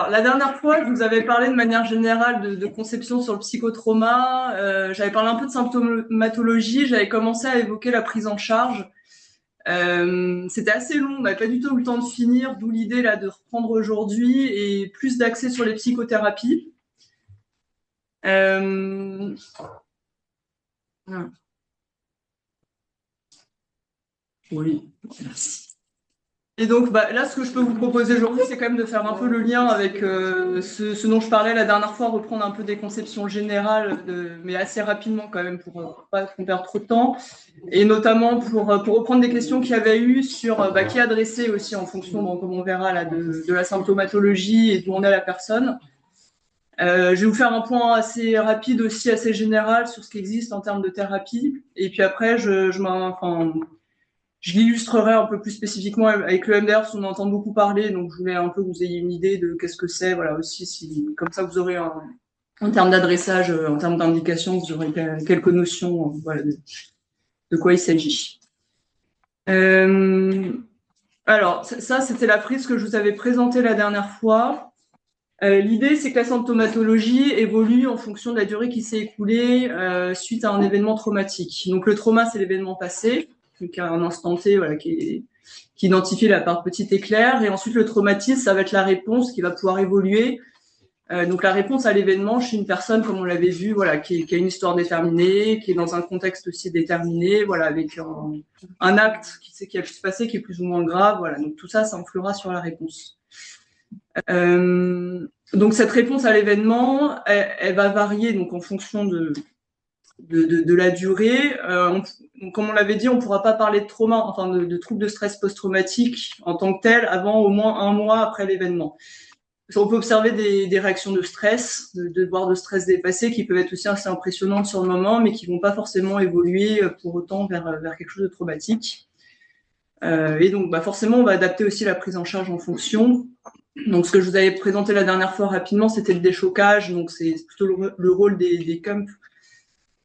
Alors, la dernière fois, je vous avais parlé de manière générale de conception sur le psychotrauma. J'avais parlé un peu de symptomatologie. J'avais commencé à évoquer la prise en charge. C'était assez long. On n'avait pas du tout eu le temps de finir, d'où l'idée là de reprendre aujourd'hui et plus d'accès sur les psychothérapies. Oui, merci. Et donc, là, ce que je peux vous proposer aujourd'hui, c'est quand même de faire un peu le lien avec ce dont je parlais la dernière fois, reprendre un peu des conceptions générales, mais assez rapidement quand même, pour pas qu'on perde trop de temps, et notamment pour reprendre des questions qu'il y avait eu sur qui adresser aussi en fonction, comme on verra là, de la symptomatologie et d'où on est la personne. Je vais vous faire un point assez rapide aussi, assez général sur ce qui existe en termes de thérapie, et puis après, je l'illustrerai un peu plus spécifiquement avec le MDR, parce qu'on en entend beaucoup parler, donc je voulais un peu que vous ayez une idée de qu'est-ce que c'est, voilà, aussi, comme ça vous aurez en termes d'adressage, en termes d'indication, vous aurez quelques notions, voilà, de quoi il s'agit. Alors, ça, c'était la frise que je vous avais présentée la dernière fois. L'idée, c'est que la symptomatologie évolue en fonction de la durée qui s'est écoulée suite à un événement traumatique. Donc, le trauma, c'est l'événement passé, donc à un instant T, voilà, qui identifie la part petite et claire. Et ensuite, le traumatisme, ça va être la réponse qui va pouvoir évoluer. Donc, la réponse à l'événement chez une personne, comme on l'avait vu, voilà, qui a une histoire déterminée, qui est dans un contexte aussi déterminé, voilà, avec un acte qui a pu se passer, qui est plus ou moins grave. Voilà. Donc, tout ça, ça influera sur la réponse. Donc cette réponse à l'événement, elle va varier donc en fonction de la durée. Donc, comme on l'avait dit, on ne pourra pas parler de trauma, enfin de troubles de stress post-traumatique en tant que tel avant au moins 1 mois après l'événement. On peut observer des réactions de stress, de devoirs de stress dépassés qui peuvent être aussi assez impressionnantes sur le moment, mais qui vont pas forcément évoluer pour autant vers quelque chose de traumatique. Et donc forcément, on va adapter aussi la prise en charge en fonction. Donc, ce que je vous avais présenté la dernière fois rapidement, c'était le déchocage. Donc, c'est plutôt le rôle des CUMP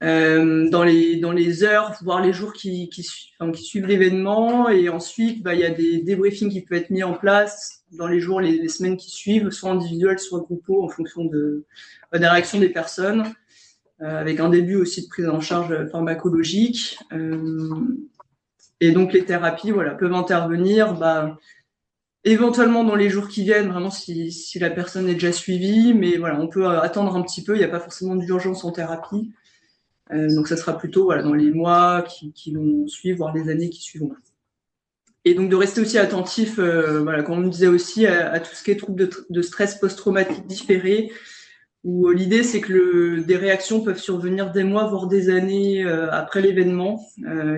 dans les heures, voire les jours qui suivent l'événement. Et ensuite, il y a des débriefings qui peuvent être mis en place dans les jours, les semaines qui suivent, soit individuels, soit groupaux, en fonction des réactions des personnes, avec un début aussi de prise en charge pharmacologique. Et donc, les thérapies, voilà, peuvent intervenir, éventuellement dans les jours qui viennent, vraiment si la personne est déjà suivie, mais voilà, on peut attendre un petit peu, il n'y a pas forcément d'urgence en thérapie. Donc ça sera plutôt dans les mois qui vont suivre, voire les années qui suivront. Et donc de rester aussi attentif, comme on me disait aussi, à tout ce qui est troubles de stress post-traumatique différé, où l'idée c'est que des réactions peuvent survenir des mois, voire des années après l'événement,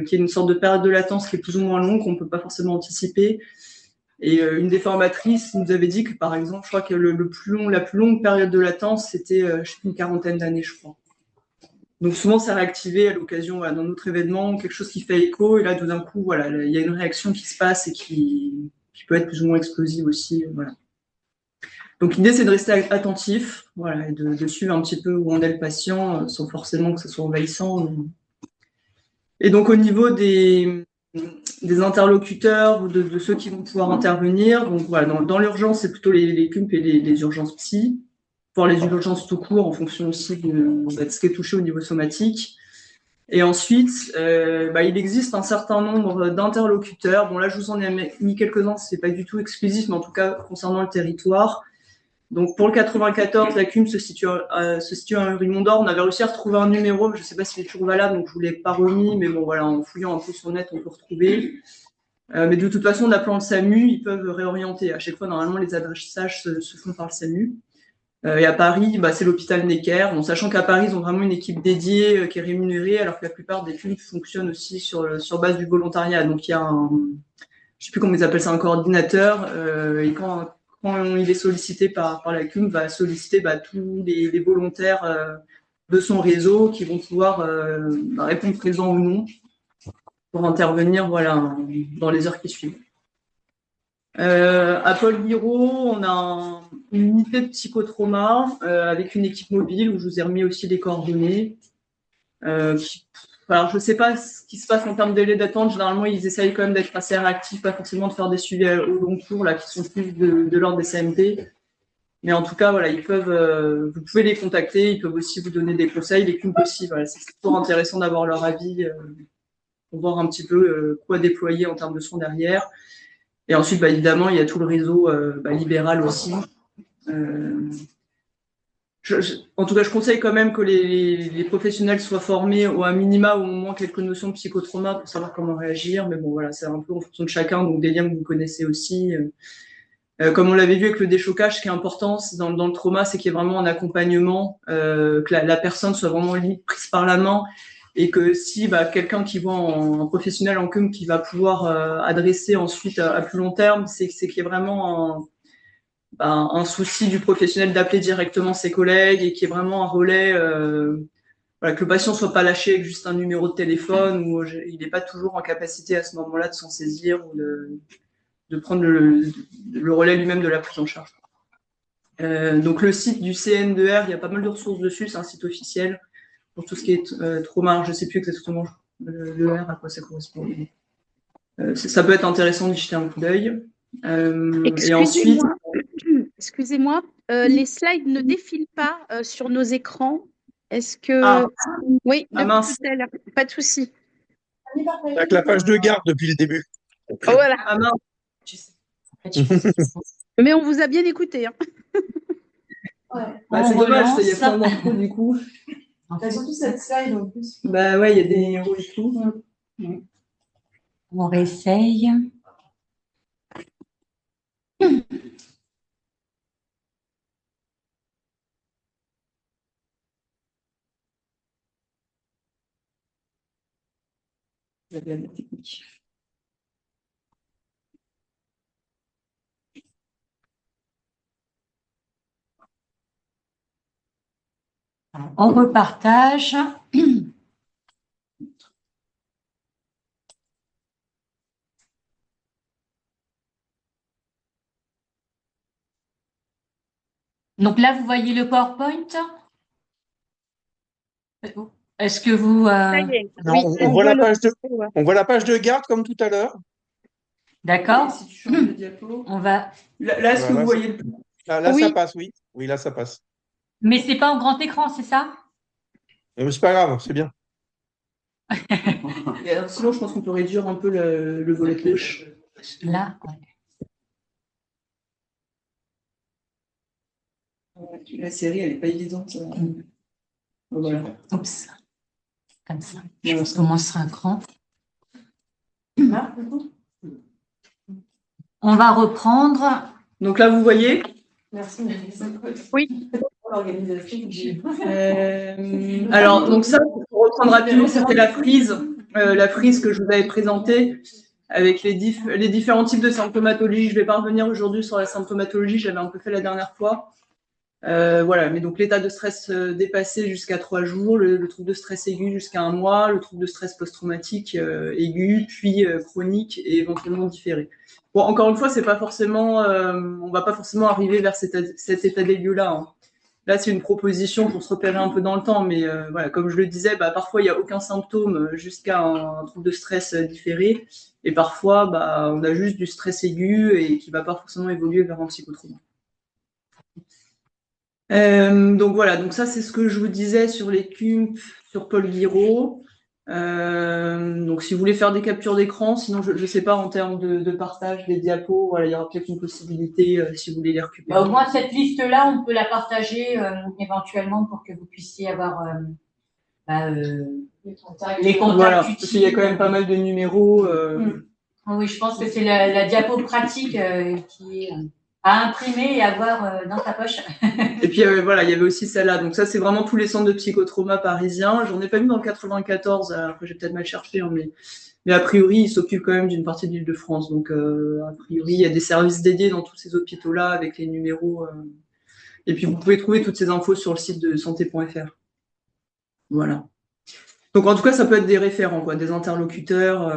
qui est une sorte de période de latence qui est plus ou moins longue, qu'on ne peut pas forcément anticiper. Et une des formatrices nous avait dit que, par exemple, je crois que la plus longue période de latence, c'était une 40aine d'années, je crois. Donc souvent, c'est réactivé à l'occasion d'un autre événement, quelque chose qui fait écho, et là, tout d'un coup, il y a une réaction qui se passe et qui peut être plus ou moins explosive aussi. Voilà. Donc l'idée, c'est de rester attentif, et de suivre un petit peu où en est le patient, sans forcément que ce soit envahissant. Et donc au niveau des interlocuteurs ou de ceux qui vont pouvoir intervenir. Donc voilà, dans l'urgence, c'est plutôt les CUMP et les urgences psy, voire les urgences tout court en fonction aussi de ce qui est touché au niveau somatique. Et ensuite, il existe un certain nombre d'interlocuteurs. Bon là, je vous en ai mis quelques-uns, c'est pas du tout exclusif, mais en tout cas concernant le territoire. Donc pour le 94, la CUM se situe à Rimondor. On avait réussi à retrouver un numéro, mais je ne sais pas s'il est toujours valable, donc je ne vous l'ai pas remis. Mais bon, voilà, en fouillant un peu sur le net, on peut retrouver. Mais de toute façon, en appelant le SAMU, ils peuvent réorienter. À chaque fois, normalement, les adressages se font par le SAMU. Et à Paris, c'est l'hôpital Necker. Bon, sachant qu'à Paris, ils ont vraiment une équipe dédiée qui est rémunérée, alors que la plupart des CUM fonctionnent aussi sur base du volontariat. Donc il y a je ne sais plus comment ils appellent ça, un coordinateur. Et quand il est sollicité par la CUM, va solliciter tous les volontaires de son réseau qui vont pouvoir répondre présent ou non pour intervenir dans les heures qui suivent. À Paul Guiraud, on a une unité de psychotrauma avec une équipe mobile où je vous ai remis aussi les coordonnées. Alors, je ne sais pas ce qui se passe en termes de délai d'attente. Généralement, ils essayent quand même d'être assez réactifs, pas forcément de faire des suivis au long cours, qui sont plus de l'ordre des CMP. Mais en tout cas, voilà, vous pouvez les contacter, ils peuvent aussi vous donner des conseils, les CUMP aussi. Voilà, c'est toujours intéressant d'avoir leur avis pour voir un petit peu quoi déployer en termes de soins derrière. Et ensuite, évidemment, il y a tout le réseau libéral aussi. En tout cas, je conseille quand même que les professionnels soient formés ou à minima au moins quelques notions de psychotrauma pour savoir comment réagir. Mais bon, voilà, c'est un peu en fonction de chacun, donc des liens que vous connaissez aussi. Comme on l'avait vu avec le déchocage, ce qui est important dans le trauma, c'est qu'il y ait vraiment un accompagnement, que la personne soit vraiment limite prise par la main et que si quelqu'un qui voit un professionnel en CUM qui va pouvoir adresser ensuite à plus long terme, c'est qu'il y ait vraiment un souci du professionnel d'appeler directement ses collègues et qu'il y ait vraiment un relais, que le patient soit pas lâché avec juste un numéro de téléphone ou il n'est pas toujours en capacité à ce moment-là de s'en saisir ou de prendre le relais lui-même de la prise en charge. Donc le site du CN2R, il y a pas mal de ressources dessus, c'est un site officiel pour tout ce qui est trauma. Je ne sais plus exactement le R à quoi ça correspond. Ça peut être intéressant d'y jeter un coup d'œil. Et ensuite, excusez-moi, les slides ne défilent pas sur nos écrans. Est-ce que oui, depuis tout à l'heure, pas de souci. Avec la page de garde depuis le début. Oh, voilà. Ah mince. Mais on vous a bien écouté. Hein. Ouais. C'est dommage, il y a plein d'infos du coup. T'as surtout cette slide en plus. Ouais, il y a des numéros et tout. On réessaye. Vous avez la technique. On repartage. Donc là, vous voyez le PowerPoint? Est-ce que vous... Ça y est. Non, Oui, on voit la page de garde comme tout à l'heure. D'accord. Si tu changes de diapo. On va... Là, est-ce que vous voyez Là, oui. Ça passe, oui. Oui, là, ça passe. Mais c'est pas en grand écran, c'est ça? Mais c'est pas grave, c'est bien. Sinon, je pense qu'on peut réduire un peu le volet gauche. Là, La série, elle n'est pas évidente. Voilà. Oups. Comme ça. Je pense qu'on sera un cran. On va reprendre. Donc là, vous voyez. Merci. Oui. Alors, donc ça, pour reprendre rapidement, c'était la frise que je vous avais présentée avec les différents types de symptomatologie. Je ne vais pas revenir aujourd'hui sur la symptomatologie, j'avais un peu fait la dernière fois. Voilà, mais donc l'état de stress dépassé jusqu'à 3 jours, le trouble de stress aigu jusqu'à 1 mois, le trouble de stress post-traumatique aigu, puis chronique et éventuellement différé. Bon, encore une fois, c'est pas forcément, on va pas forcément arriver vers cet état des lieux-là. Hein. Là, c'est une proposition pour se repérer un peu dans le temps, mais voilà, comme je le disais, parfois il n'y a aucun symptôme jusqu'à un trouble de stress différé, et parfois on a juste du stress aigu et qui ne va pas forcément évoluer vers un psychotrauma. Donc voilà, donc ça c'est ce que je vous disais sur les CUMP, sur Paul Guiraud. Donc si vous voulez faire des captures d'écran, sinon je ne sais pas en termes de partage des diapos, voilà, il y aura peut-être une possibilité si vous voulez les récupérer. Au moins cette liste-là, on peut la partager éventuellement pour que vous puissiez avoir les contacts. Voilà, parce qu'il y a quand même pas mal de numéros. Oui, je pense que c'est la diapo pratique qui est à imprimer et avoir dans ta poche. Et puis voilà, il y avait aussi celle-là. Donc ça, c'est vraiment tous les centres de psychotrauma parisiens. J'en ai pas mis dans le 94, après j'ai peut-être mal cherché, hein, mais a priori, ils s'occupent quand même d'une partie de l'Île-de-France. Donc a priori, il y a des services dédiés dans tous ces hôpitaux-là avec les numéros. Et puis vous pouvez trouver toutes ces infos sur le site de santé.fr. Voilà. Donc en tout cas, ça peut être des référents, quoi, des interlocuteurs,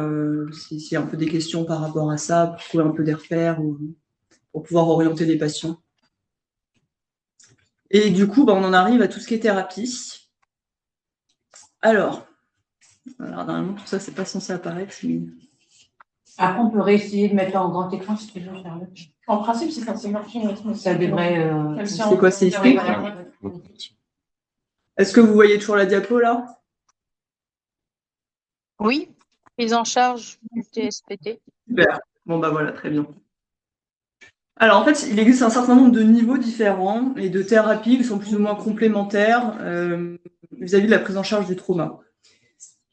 s'il y a un peu des questions par rapport à ça, pour trouver un peu des repères, pour pouvoir orienter les patients. Et du coup, on en arrive à tout ce qui est thérapie. Alors normalement, tout ça, c'est pas censé apparaître. Après, on peut réessayer de mettre en grand écran si tu veux, Charlotte. En principe, c'est marqué. Ça devrait. C'est quoi, c'est écrit? Est-ce que vous voyez toujours la diapo là? Oui, prise en charge du TSPT. Super. Bon, bah voilà, très bien. Alors, en fait, il existe un certain nombre de niveaux différents et de thérapies qui sont plus ou moins complémentaires vis-à-vis de la prise en charge du trauma.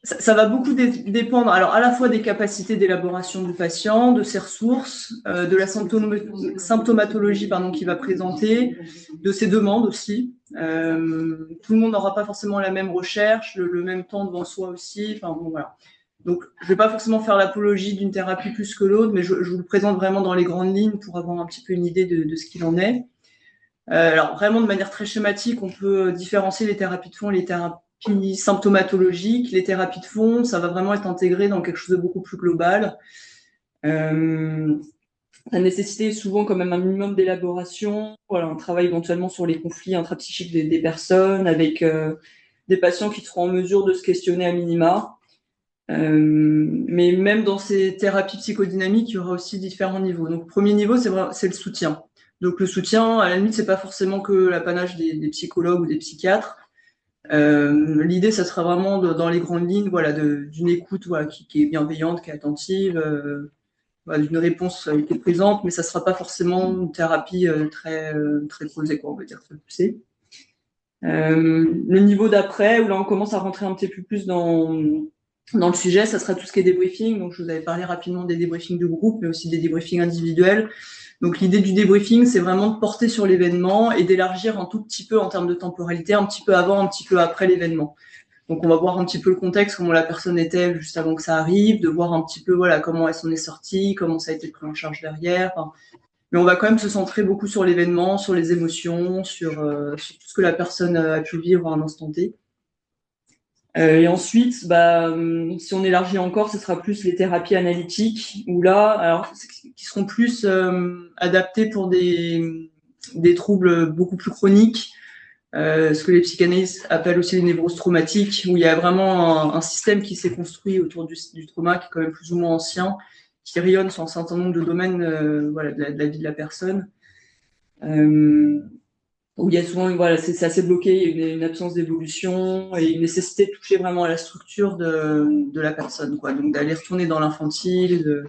Ça va beaucoup dépendre, alors à la fois des capacités d'élaboration du patient, de ses ressources, de la symptomatologie qu'il va présenter, de ses demandes aussi. Tout le monde n'aura pas forcément la même recherche, le même temps devant soi aussi. Enfin, bon, voilà. Donc, je ne vais pas forcément faire l'apologie d'une thérapie plus que l'autre, mais je vous le présente vraiment dans les grandes lignes pour avoir un petit peu une idée de ce qu'il en est. Alors, vraiment, de manière très schématique, on peut différencier les thérapies de fond et les thérapies symptomatologiques. Les thérapies de fond, ça va vraiment être intégré dans quelque chose de beaucoup plus global. Ça nécessite souvent quand même un minimum d'élaboration, voilà, un travail éventuellement sur les conflits intrapsychiques des personnes, avec des patients qui seront en mesure de se questionner à minima. Mais même dans ces thérapies psychodynamiques, il y aura aussi différents niveaux. Donc, premier niveau, c'est le soutien. Donc, le soutien, à la limite, c'est pas forcément que l'apanage des psychologues ou des psychiatres. L'idée, ça sera vraiment dans les grandes lignes, voilà, d'une écoute, voilà, qui est bienveillante, qui est attentive, voilà, d'une réponse qui est présente, mais ça sera pas forcément une thérapie très posée, quoi, on va dire, très poussée. Le niveau d'après, où là, on commence à rentrer un petit peu plus dans le sujet, ça sera tout ce qui est débriefing. Donc, je vous avais parlé rapidement des débriefings de groupe, mais aussi des débriefings individuels. Donc, l'idée du débriefing, c'est vraiment de porter sur l'événement et d'élargir un tout petit peu en termes de temporalité, un petit peu avant, un petit peu après l'événement. Donc, on va voir un petit peu le contexte, comment la personne était juste avant que ça arrive, de voir un petit peu, voilà, comment elle s'en est sortie, comment ça a été pris en charge derrière. Enfin, mais on va quand même se centrer beaucoup sur l'événement, sur les émotions, sur tout ce que la personne a pu vivre à un instant T. Et ensuite, si on élargit encore, ce sera plus les thérapies analytiques, où là, alors, qui seront plus adaptées pour des troubles beaucoup plus chroniques, ce que les psychanalystes appellent aussi les névroses traumatiques, où il y a vraiment un système qui s'est construit autour du trauma, qui est quand même plus ou moins ancien, qui rayonne sur un certain nombre de domaines voilà, de la vie de la personne. Où il y a souvent, voilà, c'est assez bloqué, il y a une absence d'évolution et une nécessité de toucher vraiment à la structure de la personne, quoi. Donc d'aller retourner dans l'infantile,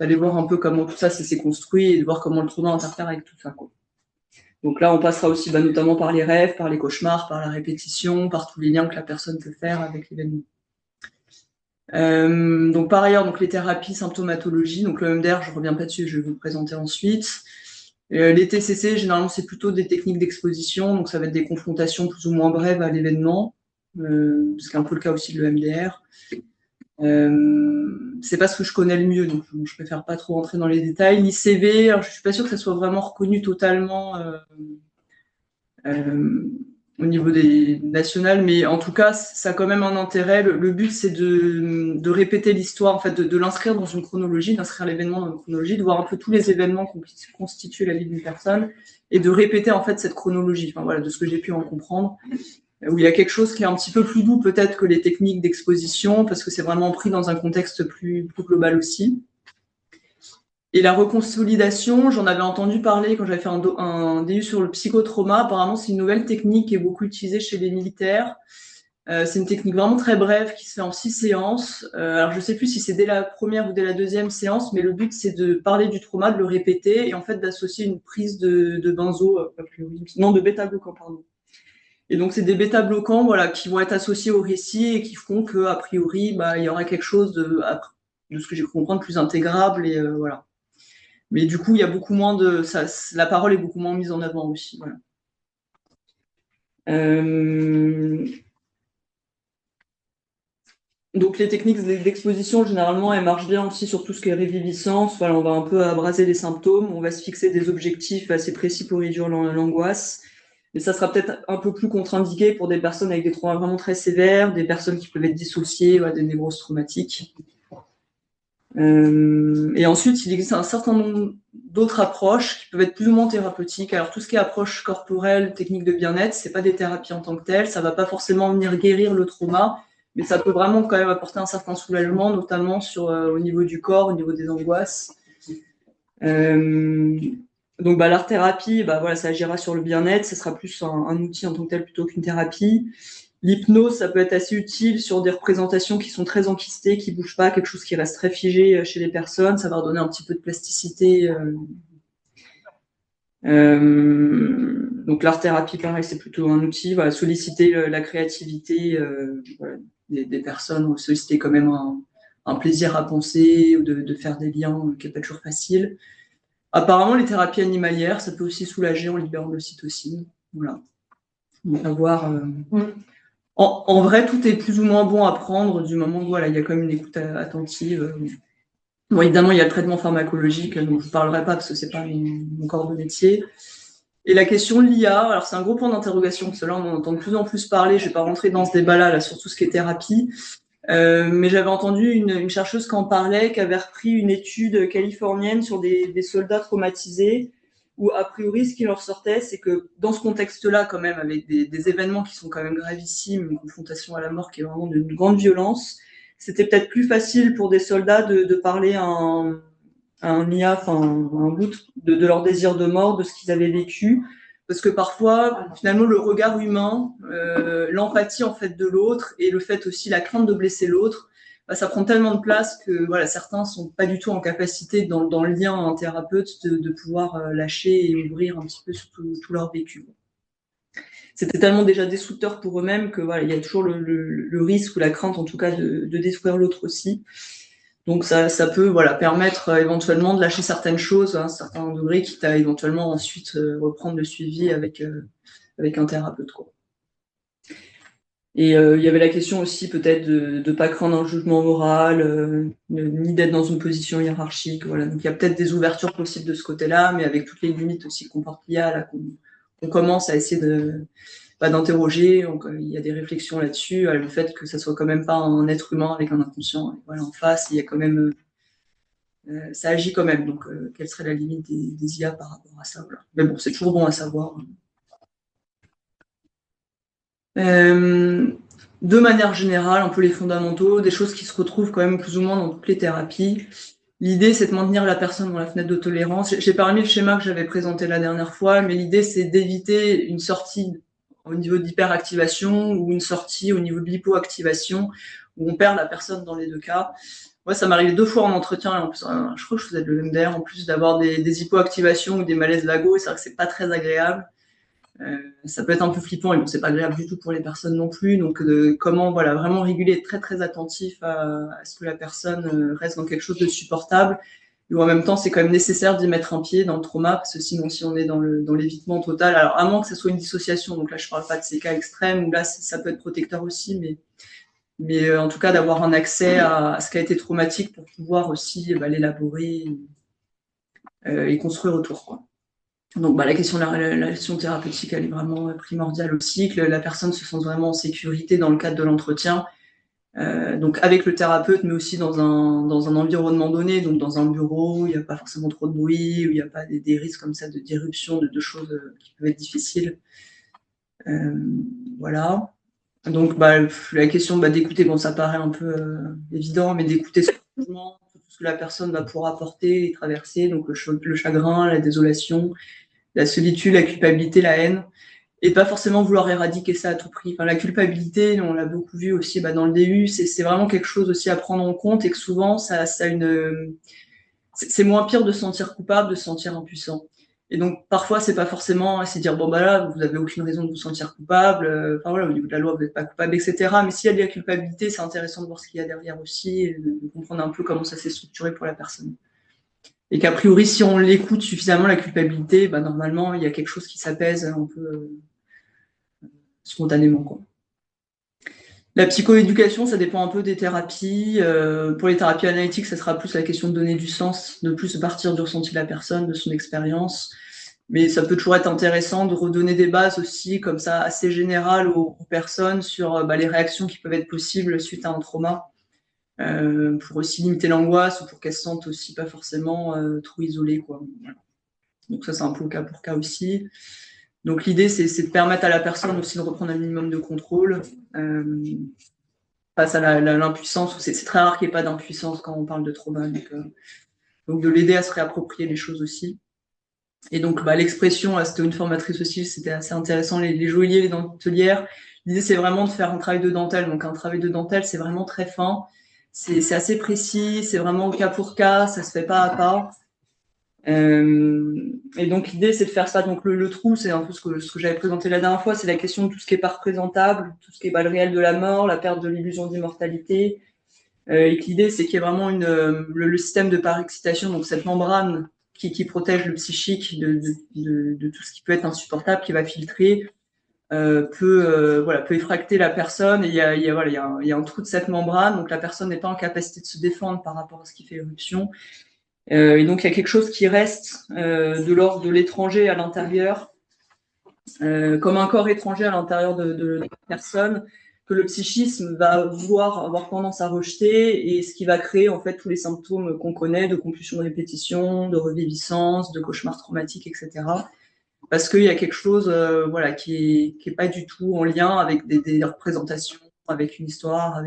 d'aller voir un peu comment tout ça s'est construit et de voir comment le trauma interfère avec tout ça, quoi. Donc là, on passera aussi notamment par les rêves, par les cauchemars, par la répétition, par tous les liens que la personne peut faire avec l'événement. Donc par ailleurs, donc les thérapies symptomatologie, donc le MDR, je reviens pas dessus, je vais vous le présenter ensuite. Les TCC, généralement, c'est plutôt des techniques d'exposition, donc ça va être des confrontations plus ou moins brèves à l'événement, ce qui est un peu le cas aussi de l'EMDR. C'est pas ce que je connais le mieux, donc je préfère pas trop rentrer dans les détails. L'ICV, alors je suis pas sûre que ça soit vraiment reconnu totalement au niveau des nationales, mais en tout cas, ça a quand même un intérêt. Le but, c'est de répéter l'histoire, en fait, de l'inscrire dans une chronologie, d'inscrire l'événement dans une chronologie, de voir un peu tous les événements qui constituent la vie d'une personne, et de répéter, en fait, cette chronologie, enfin, voilà, de ce que j'ai pu en comprendre, où il y a quelque chose qui est un petit peu plus doux, peut-être, que les techniques d'exposition, parce que c'est vraiment pris dans un contexte plus global aussi. Et la reconsolidation, j'en avais entendu parler quand j'avais fait un DU sur le psychotrauma. Apparemment, c'est une nouvelle technique qui est beaucoup utilisée chez les militaires. C'est une technique vraiment très brève qui se fait en 6 séances. Alors, je sais plus si c'est dès la première ou dès la deuxième séance, mais le but, c'est de parler du trauma, de le répéter et en fait d'associer une prise de benzo, non, de bêta-bloquant, pardon. Et donc, c'est des bêta-bloquants, voilà, qui vont être associés au récit et qui feront que, a priori, il y aura quelque chose de ce que j'ai pu comprendre, plus intégrable et voilà. Mais du coup, il y a beaucoup moins la parole est beaucoup moins mise en avant aussi. Voilà. Donc les techniques d'exposition, généralement, elles marchent bien aussi sur tout ce qui est réviviscence. Voilà, on va un peu abraser les symptômes, on va se fixer des objectifs assez précis pour réduire l'angoisse. Mais ça sera peut-être un peu plus contre-indiqué pour des personnes avec des traumas vraiment très sévères, des personnes qui peuvent être dissociées, des névroses traumatiques. Et ensuite, il existe un certain nombre d'autres approches qui peuvent être plus ou moins thérapeutiques. Alors, tout ce qui est approche corporelle, technique de bien-être, c'est pas des thérapies en tant que telles. Ça va pas forcément venir guérir le trauma, Mais ça peut vraiment quand même apporter un certain soulagement, notamment au niveau du corps, au niveau des angoisses. Donc l'art-thérapie, voilà, ça agira sur le bien-être, ça sera plus un outil en tant que tel plutôt qu'une thérapie. L'hypnose, ça peut être assez utile sur des représentations qui sont très enquistées, qui bougent pas, quelque chose qui reste très figé chez les personnes, ça va leur donner un petit peu de plasticité. Donc l'art-thérapie, pareil, c'est plutôt un outil, voilà, solliciter la créativité voilà, des personnes, ou solliciter quand même un plaisir à penser, ou de faire des liens qui n'est pas toujours facile. Apparemment, les thérapies animalières, ça peut aussi soulager en libérant l'ocytocine. Voilà. Donc, à voir. En vrai, tout est plus ou moins bon à prendre du moment où voilà, il y a quand même une écoute attentive. Bon, évidemment, il y a le traitement pharmacologique, donc je ne vous parlerai pas parce que ce n'est pas mon corps de métier. Et la question de l'IA, alors c'est un gros point d'interrogation, parce que là, on en entend de plus en plus parler. Je ne vais pas rentrer dans ce débat-là, sur tout ce qui est thérapie. Mais j'avais entendu une chercheuse qui en parlait, qui avait repris une étude californienne sur des soldats traumatisés, où a priori, ce qui leur sortait, c'est que dans ce contexte-là, quand même, avec des événements qui sont quand même gravissimes, une confrontation à la mort qui est vraiment d'une grande violence, c'était peut-être plus facile pour des soldats de parler à un IA, enfin un bout de leur désir de mort, de ce qu'ils avaient vécu, parce que parfois, finalement, le regard humain, l'empathie en fait de l'autre, et le fait aussi la crainte de blesser l'autre, ça prend tellement de place que voilà, certains sont pas du tout en capacité dans le lien un thérapeute de pouvoir lâcher et ouvrir un petit peu sur tout leur vécu. C'était tellement déjà destructeur pour eux-mêmes que voilà, il y a toujours le risque ou la crainte en tout cas de détruire l'autre aussi. Donc ça peut voilà, permettre éventuellement de lâcher certaines choses à un certain degré, quitte à éventuellement ensuite reprendre le suivi avec un thérapeute, quoi. Et il y avait la question aussi peut-être de ne pas craindre un jugement moral, ni d'être dans une position hiérarchique. Voilà. Donc il y a peut-être des ouvertures possibles de ce côté-là, mais avec toutes les limites aussi qu'on comporte l'IA, là, qu'on commence à essayer d'interroger. Donc il y a des réflexions là-dessus, le fait que ça soit quand même pas un être humain avec un inconscient. Et voilà, en face, il y a quand même ça agit quand même. Donc quelle serait la limite des IA par rapport à ça, voilà. Mais bon, c'est toujours bon à savoir. De manière générale, un peu les fondamentaux, des choses qui se retrouvent quand même plus ou moins dans toutes les thérapies. L'idée, c'est de maintenir la personne dans la fenêtre de tolérance. J'ai pas remis le schéma que j'avais présenté la dernière fois, mais l'idée, c'est d'éviter une sortie au niveau d'hyperactivation ou une sortie au niveau de l'hypoactivation, où on perd la personne dans les deux cas. Moi, ça m'est arrivé 2 fois en entretien, et en plus, je crois que je faisais le MDR, en plus d'avoir des hypoactivations ou des malaises vagos, et c'est vrai que c'est pas très agréable. Ça peut être un peu flippant et bon, c'est pas agréable du tout pour les personnes non plus. Donc, comment voilà, vraiment réguler, être très très attentif à ce que la personne reste dans quelque chose de supportable. Et en même temps, c'est quand même nécessaire d'y mettre un pied dans le trauma, parce que sinon, si on est dans l'évitement total, alors à moins que ce soit une dissociation, donc là, je parle pas de ces cas extrêmes où là, ça peut être protecteur aussi, mais en tout cas, d'avoir un accès à ce qui a été traumatique pour pouvoir aussi l'élaborer et construire autour, quoi. Donc la question de la relation thérapeutique, elle est vraiment primordiale aussi, que la personne se sente vraiment en sécurité dans le cadre de l'entretien, donc avec le thérapeute, mais aussi dans un environnement donné, donc dans un bureau où il n'y a pas forcément trop de bruit, où il n'y a pas des risques comme ça de d'irruption, de choses qui peuvent être difficiles. Voilà. Donc la question d'écouter, bon, ça paraît un peu évident, mais d'écouter ce changement, tout ce que la personne va pouvoir apporter et traverser, donc le chagrin, la désolation, la solitude, la culpabilité, la haine, et pas forcément vouloir éradiquer ça à tout prix. Enfin, la culpabilité, on l'a beaucoup vu aussi dans le DU, c'est vraiment quelque chose aussi à prendre en compte, et que souvent, c'est moins pire de se sentir coupable, de se sentir impuissant. Et donc, parfois, c'est pas forcément, c'est dire, bon, là, vous avez aucune raison de vous sentir coupable, enfin voilà, au niveau de la loi, vous n'êtes pas coupable, etc. Mais s'il y a de la culpabilité, c'est intéressant de voir ce qu'il y a derrière aussi, et de comprendre un peu comment ça s'est structuré pour la personne. Et qu'a priori, si on l'écoute suffisamment, la culpabilité, normalement, il y a quelque chose qui s'apaise un peu spontanément, quoi. La psychoéducation, ça dépend un peu des thérapies. Pour les thérapies analytiques, ça sera plus la question de donner du sens, de plus partir du ressenti de la personne, de son expérience. Mais ça peut toujours être intéressant de redonner des bases aussi, comme ça, assez générales aux personnes sur les réactions qui peuvent être possibles suite à un trauma. Pour aussi limiter l'angoisse ou pour qu'elles se sentent aussi pas forcément trop isolées, quoi. Voilà. Donc ça, c'est un peu au cas pour cas aussi. Donc l'idée, c'est de permettre à la personne aussi de reprendre un minimum de contrôle. face à l'impuissance. C'est très rare qu'il n'y ait pas d'impuissance quand on parle de trauma. Donc de l'aider à se réapproprier les choses aussi. Et donc l'expression, c'était une formatrice aussi, c'était assez intéressant, les joailliers, les dentelières. L'idée, c'est vraiment de faire un travail de dentelle. Donc un travail de dentelle, c'est vraiment très fin, c'est assez précis, c'est vraiment au cas pour cas, ça se fait pas à pas. Et donc l'idée, c'est de faire ça. Donc le trou, c'est un peu ce que j'avais présenté la dernière fois, c'est la question de tout ce qui est pas représentable, tout ce qui est le réel de la mort, la perte de l'illusion d'immortalité. Et que l'idée, c'est qu'il y ait vraiment le système de parexcitation, donc cette membrane qui protège le psychique de tout ce qui peut être insupportable, qui va filtrer, peut effracter la personne. Et il y a un trou de cette membrane, donc la personne n'est pas en capacité de se défendre par rapport à ce qui fait éruption. Et donc il y a quelque chose qui reste de l'ordre de l'étranger à l'intérieur, comme un corps étranger à l'intérieur de la personne, que le psychisme va vouloir avoir tendance à rejeter, et ce qui va créer en fait tous les symptômes qu'on connaît de compulsion de répétition, de reviviscence, de cauchemars traumatiques, etc. Parce qu'il y a quelque chose qui est pas du tout en lien avec des représentations, avec une histoire,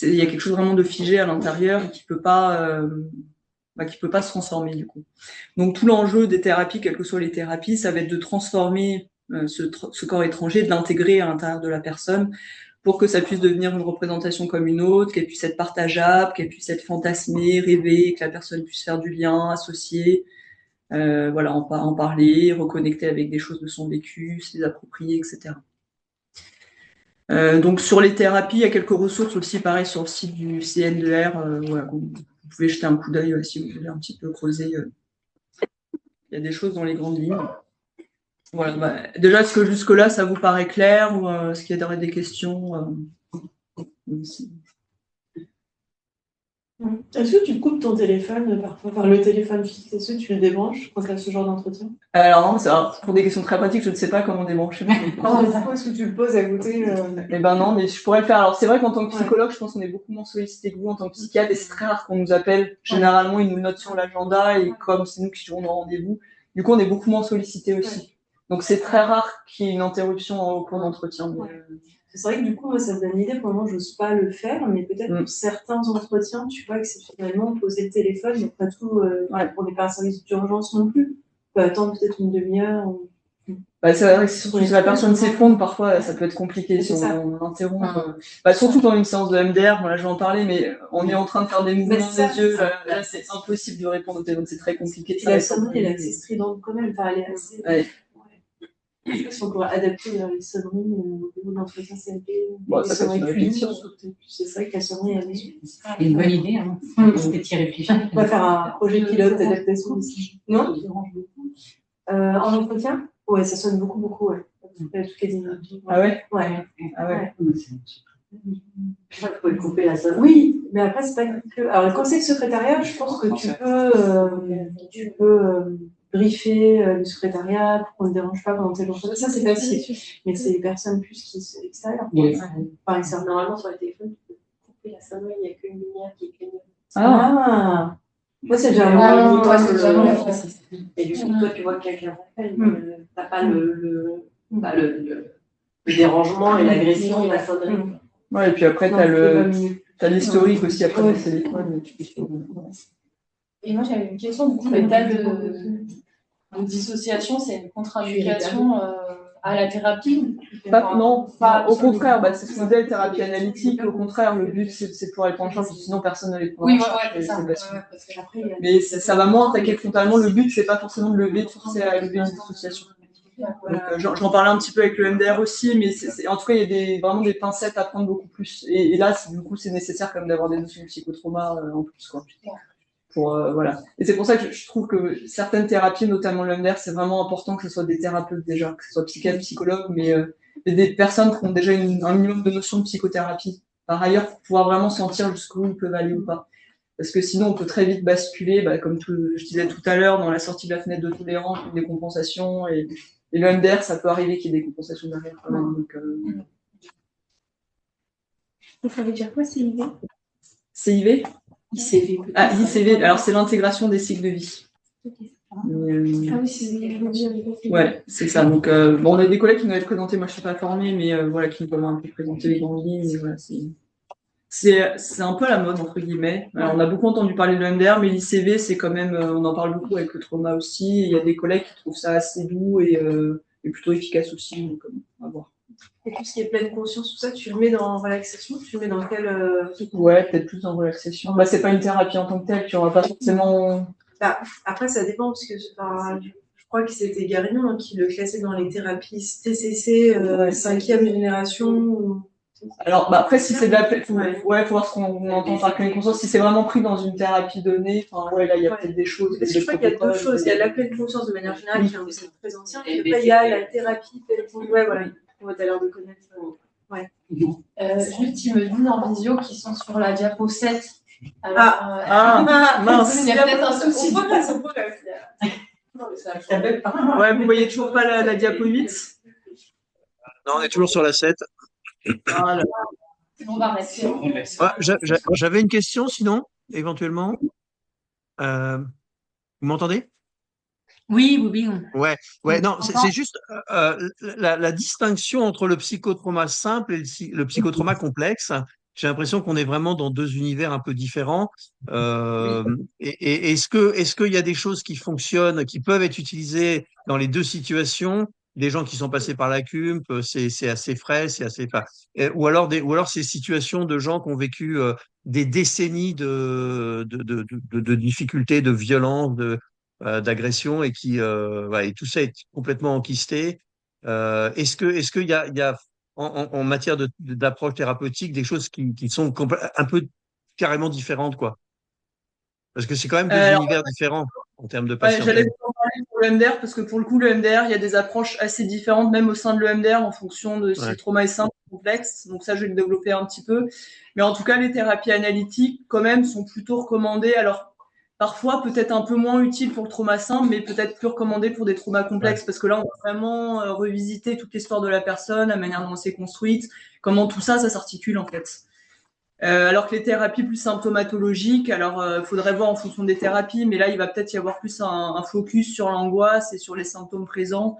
il y a quelque chose vraiment de figé à l'intérieur et qui peut pas se transformer du coup. Donc tout l'enjeu des thérapies, quelles que soient les thérapies, ça va être de transformer ce corps étranger, de l'intégrer à l'intérieur de la personne pour que ça puisse devenir une représentation comme une autre, qu'elle puisse être partageable, qu'elle puisse être fantasmée, rêvée, que la personne puisse faire du lien, associer, en parler, reconnecter avec des choses de son vécu, se les approprier, etc. Donc sur les thérapies, il y a quelques ressources aussi, pareil, sur le site du CN2R, vous pouvez jeter un coup d'œil si vous voulez un petit peu creuser. Il y a des choses dans les grandes lignes. Voilà, déjà, est-ce que jusque-là, ça vous paraît clair, ou est-ce qu'il y aurait des questions Est-ce que tu coupes ton téléphone parfois, par le téléphone fixe, est-ce que tu le débranches quand tu as ce genre d'entretien? Alors non, pour des questions très pratiques, je ne sais pas comment débrancher. Pourquoi est-ce que tu le poses à côté Eh ben non, mais je pourrais le faire. Alors c'est vrai qu'en tant que psychologue, je pense qu'on est beaucoup moins sollicité que vous en tant que psychiatre, et c'est très rare qu'on nous appelle. Généralement, ils nous notent sur l'agenda, et comme c'est nous qui gérons nos rendez-vous, du coup, on est beaucoup moins sollicité aussi. Donc c'est très rare qu'il y ait une interruption au cours d'entretien. C'est vrai que du coup, moi, ça me donne une idée. Pour le moment, je n'ose pas le faire, mais peut-être pour certains entretiens, tu vois, exceptionnellement, poser le téléphone, mais pas tout, on n'est pas un service d'urgence non plus. On peut attendre peut-être une demi-heure. C'est vrai que si la personne s'effondre, parfois, ça peut être compliqué si on interrompt. Surtout dans une séance de MDR, je vais en parler, mais on est en train de faire des mouvements des yeux. Là, c'est impossible de répondre au téléphone, c'est très compliqué. La sonnerie, elle est assez stridente quand même. Elle est assez... Je sais pas si on pourrait adapter les sonneries au niveau de l'entretien CLP, les sonneries QI. C'est vrai que la sonnerie, elle est une bonne idée. Je t'y réfléchir. On va faire un projet pilote d'adaptation aussi. Non? En entretien? Ouais, ça sonne beaucoup, ouais. Toutes les dynamiques. Ah ouais? Ouais. Ah ouais. Je crois qu'il faut le couper la sonnerie. Oui, mais après, c'est pas que. Alors, le conseil de secrétariat, je pense que tu peux briefer le secrétariat pour qu'on ne dérange pas pendant tes entretien. Ça, c'est facile. Mais c'est les personnes plus qui sont extérieures. Par exemple, normalement, sur le téléphone, tu peux couper la sonnerie, il n'y a qu'une lumière qui clignote. Ah! Moi, c'est déjà long. Et du coup, toi, tu vois que quelqu'un t'appelle, t'as pas le dérangement et l'agression de la sonnerie. Ouais, et puis après, t'as l'historique aussi après le téléphone. Et moi, j'avais une question, du coup, l'état de dissociation, c'est une contre-indication à la thérapie? Non, au contraire, c'est ce qu'on appelle thérapie analytique. Au contraire, le but, c'est de pouvoir les prendre en charge, sinon personne ne les prend en charge. Oui, c'est ça. Mais ça va moins attaquer frontalement. Le but, c'est pas forcément de forcer à lever une dissociation. J'en parlais un petit peu avec le MDR aussi, mais en tout cas, il y a vraiment des pincettes à prendre beaucoup plus. Et là, du coup, c'est nécessaire quand même d'avoir des notions de psychotrauma en plus, quoi. Voilà. Et c'est pour ça que je trouve que certaines thérapies, notamment le MDR, c'est vraiment important que ce soit des thérapeutes déjà, que ce soit psychiatres, psychologues, mais des personnes qui ont déjà un minimum de notions de psychothérapie. Par ailleurs, pour pouvoir vraiment sentir jusqu'où ils peuvent aller ou pas. Parce que sinon, on peut très vite basculer, comme je disais tout à l'heure, dans la sortie de la fenêtre de tolérance, des compensations, et le MDR, ça peut arriver qu'il y ait des compensations derrière quand même. Donc, ça veut dire quoi, CIV? CIV? ICV. Ah, ICV, alors c'est l'intégration des cycles de vie. Ah oui, c'est ouais, c'est ça. Donc, on a des collègues qui nous avaient présenté, moi je ne suis pas formée, mais qui nous ont un peu présenté les grandes lignes. Voilà, C'est un peu à la mode, entre guillemets. Alors, on a beaucoup entendu parler de l'EMDR, mais l'ICV, c'est quand même, on en parle beaucoup avec le trauma aussi. Il y a des collègues qui trouvent ça assez doux et plutôt efficace aussi. Donc, à voir. Et tout ce qui est pleine conscience, tout ça, tu le mets dans relaxation? Tu le mets dans quel Ouais, peut-être plus en relaxation. Bah, c'est pas une thérapie en tant que telle, tu n'auras pas forcément. Bah, après, ça dépend, parce que je crois que c'était Garignon hein, qui le classait dans les thérapies TCC 5e génération. Ou... Alors, bah, après, si c'est de la faut voir ce qu'on entend par pleine conscience. Si c'est vraiment pris dans une thérapie donnée, enfin, ouais, là, il y a peut-être des choses. Parce que je crois qu'il y a deux choses. Il y a la pleine conscience de manière générale, qui est un concept très ancien, et après, il y a la thérapie pleine conscience. Ouais, voilà. On va tout à l'heure de connaître. Ouais. Juste, il me dit en visio qu'ils sont sur la diapo 7. Alors, mince. Il y a peut-être un souci. Ouais, vous voyez toujours pas la diapo 8? Non, on est toujours sur la 7. Voilà. On va rester. J'avais une question, sinon, éventuellement. Vous m'entendez? Oui. Ouais, non, c'est juste la distinction entre le psychotrauma simple et le psychotrauma complexe. J'ai l'impression qu'on est vraiment dans deux univers un peu différents. Et est-ce qu'il y a des choses qui fonctionnent, qui peuvent être utilisées dans les deux situations? Des gens qui sont passés par la CUMP, c'est assez frais, c'est assez ou alors ces situations de gens qui ont vécu des décennies de difficultés, de violence, d'agression et et tout ça est complètement enquisté. Est-ce qu'il y a en matière d'approche thérapeutique des choses qui sont un peu carrément différentes, quoi? Parce que c'est quand même deux univers différents en termes de patients. J'allais vous en parler pour le MDR, parce que pour le coup, le MDR, il y a des approches assez différentes, même au sein de l'EMDR, en fonction de si le trauma est simple ou complexe. Donc ça, je vais le développer un petit peu. Mais en tout cas, les thérapies analytiques, quand même, sont plutôt recommandées. Alors, parfois, peut-être un peu moins utiles pour le trauma simple, mais peut-être plus recommandées pour des traumas complexes, parce que là, on va vraiment revisiter toute l'histoire de la personne, la manière dont elle s'est construite, comment tout ça, ça s'articule, en fait. Alors que les thérapies plus symptomatologiques, alors faudrait voir en fonction des thérapies, mais là il va peut-être y avoir plus un focus sur l'angoisse et sur les symptômes présents.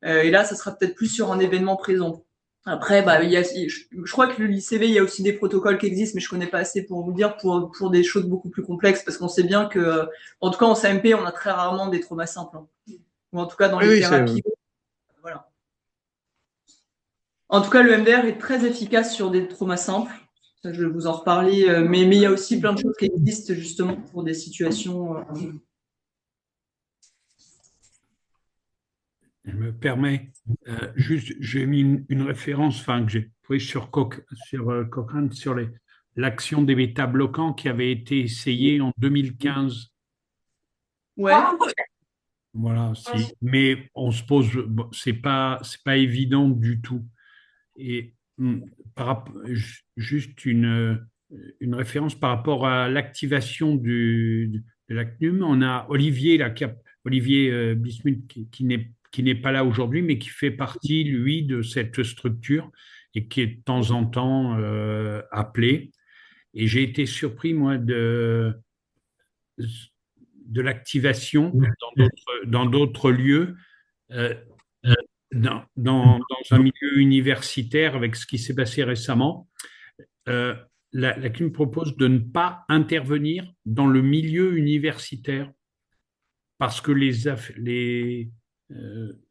Et là, ça sera peut-être plus sur un événement présent. Après, je crois que l'ICV, il y a aussi des protocoles qui existent, mais je connais pas assez pour vous dire pour des choses beaucoup plus complexes, parce qu'on sait bien que, en tout cas en CMP, on a très rarement des traumas simples, hein. Ou en tout cas dans les thérapies. Voilà. En tout cas, le MDR est très efficace sur des traumas simples. Ça, je vais vous en reparler, mais il y a aussi plein de choses qui existent justement pour des situations. Je me permets, juste, j'ai mis une référence que j'ai trouvée sur Cochrane sur l'action des bêta-bloquants qui avait été essayée en 2015. Ouais. Voilà, mais on se pose, c'est pas évident du tout. Et juste une référence par rapport à l'activation de la CNUM. On a Olivier Bismuth qui n'est pas là aujourd'hui, mais qui fait partie, lui, de cette structure et qui est de temps en temps appelé. Et j'ai été surpris, moi, de l'activation dans d'autres lieux. Dans un milieu universitaire, avec ce qui s'est passé récemment, la CNUM propose de ne pas intervenir dans le milieu universitaire parce que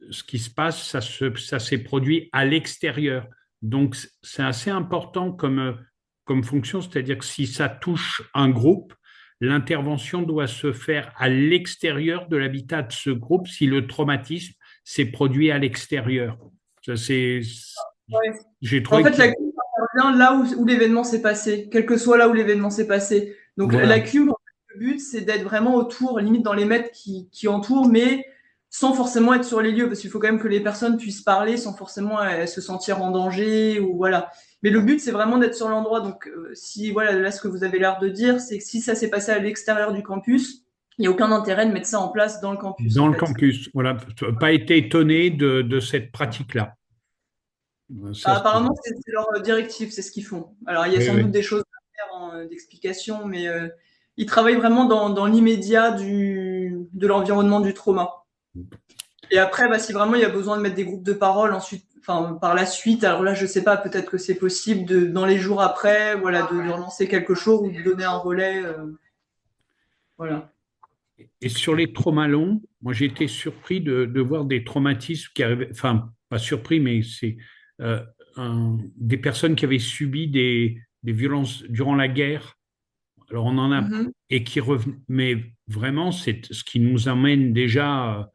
ce qui se passe, ça s'est produit à l'extérieur. Donc, c'est assez important comme fonction, c'est-à-dire que si ça touche un groupe, l'intervention doit se faire à l'extérieur de l'habitat de ce groupe si le traumatisme s'est produit à l'extérieur. J'ai trouvé. En fait, la CUM intervient là où l'événement s'est passé, quel que soit là où l'événement s'est passé. Donc voilà. La CUM, le but, c'est d'être vraiment autour, limite dans les mètres qui entourent, mais sans forcément être sur les lieux, parce qu'il faut quand même que les personnes puissent parler sans forcément se sentir en danger ou voilà. Mais le but, c'est vraiment d'être sur l'endroit. Donc, si voilà, là, ce que vous avez l'air de dire, c'est que si ça s'est passé à l'extérieur du campus, il n'y a aucun intérêt de mettre ça en place dans le campus. Dans le campus, voilà. Pas été étonné de cette pratique-là. Apparemment, c'est leur directive, c'est ce qu'ils font. Alors, il y a sans doute des choses à faire d'explication, mais ils travaillent vraiment dans l'immédiat de l'environnement du trauma. Et après, si vraiment il y a besoin de mettre des groupes de parole, ensuite, enfin, par la suite, alors là, je sais pas, peut-être que c'est possible dans les jours après, voilà, de relancer quelque chose ou de donner un relais, voilà. Et sur les traumas longs, moi j'ai été surpris de voir des traumatismes qui arrivaient, enfin pas surpris, mais c'est euh, des personnes qui avaient subi des violences durant la guerre. Alors on en a, Mhm. et qui revenaient, mais vraiment c'est ce qui nous emmène déjà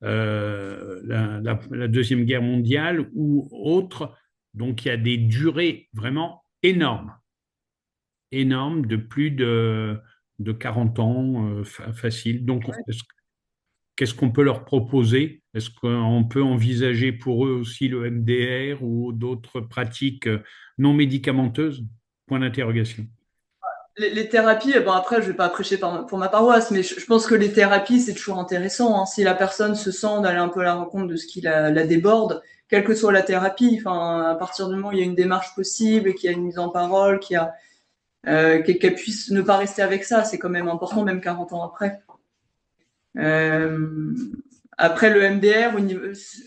la Deuxième Guerre mondiale ou autre. Donc il y a des durées vraiment énormes, énormes de plus de 40 ans facile. Donc qu'est-ce qu'on peut leur proposer? Est-ce qu'on peut envisager pour eux aussi le MDR ou d'autres pratiques non médicamenteuses? Point d'interrogation. Les thérapies, bon après, je vais pas prêcher pour ma paroisse, mais je pense que les thérapies, c'est toujours intéressant, hein. Si la personne se sent d'aller un peu à la rencontre de ce qui la déborde, quelle que soit la thérapie, enfin, à partir du moment où il y a une démarche possible, qu'il y a une mise en parole, qu'elle puisse ne pas rester avec ça, c'est quand même important, même 40 ans après. Après le MDR,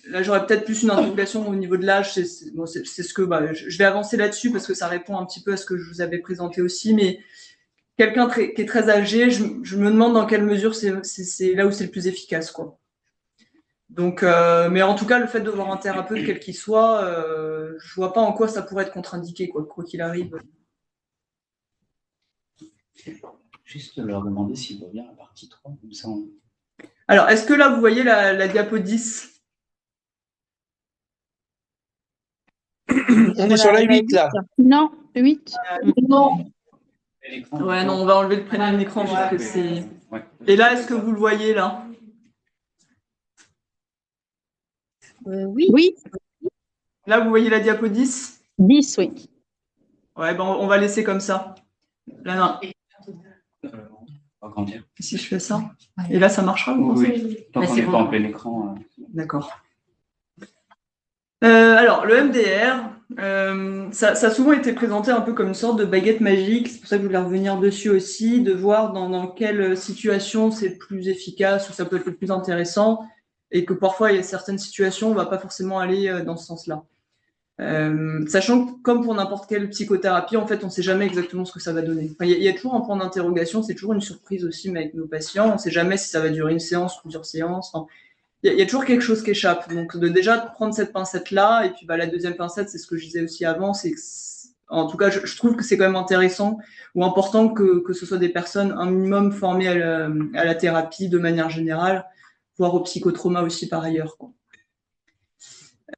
là j'aurais peut-être plus une interrogation au niveau de l'âge. C'est ce que je vais avancer là-dessus parce que ça répond un petit peu à ce que je vous avais présenté aussi. Mais quelqu'un qui est très âgé, je me demande dans quelle mesure c'est là où c'est le plus efficace, quoi. Donc, mais en tout cas, le fait de voir un thérapeute quel qu'il soit, je vois pas en quoi ça pourrait être contre-indiqué, quoi qu'il arrive. Juste leur demander s'ils voient bien la partie 3, comme ça. Alors, est-ce que là, vous voyez la diapo 10? On est sur la 8, là. Non, 8. Non. Ouais, non, on va enlever le prénom d'écran parce que c'est. Et là, est-ce que vous le voyez là? Oui. Oui. Là, vous voyez la diapo 10? 10, oui. Ouais, ben on va laisser comme ça. Là, non. Si je fais ça. Et là, ça marchera, vous pensez? Oui, tant qu'on n'est pas en plein écran. D'accord. Alors, le MDR, ça a souvent été présenté un peu comme une sorte de baguette magique. C'est pour ça que je voulais revenir dessus aussi, de voir dans quelle situation c'est le plus efficace ou ça peut être le plus intéressant, et que parfois, il y a certaines situations, on ne va pas forcément aller dans ce sens-là. Sachant que, comme pour n'importe quelle psychothérapie, en fait, on ne sait jamais exactement ce que ça va donner. Enfin, il y a toujours un point d'interrogation, c'est toujours une surprise aussi, mais avec nos patients. On ne sait jamais si ça va durer une séance, plusieurs séances. Enfin, il y a toujours quelque chose qui échappe. Donc, déjà de prendre cette pincette-là, et puis la deuxième pincette, c'est ce que je disais aussi avant, c'est que, en tout cas, je trouve que c'est quand même intéressant ou important que ce soit des personnes un minimum formées à la thérapie de manière générale, voire au psychotrauma aussi par ailleurs, quoi.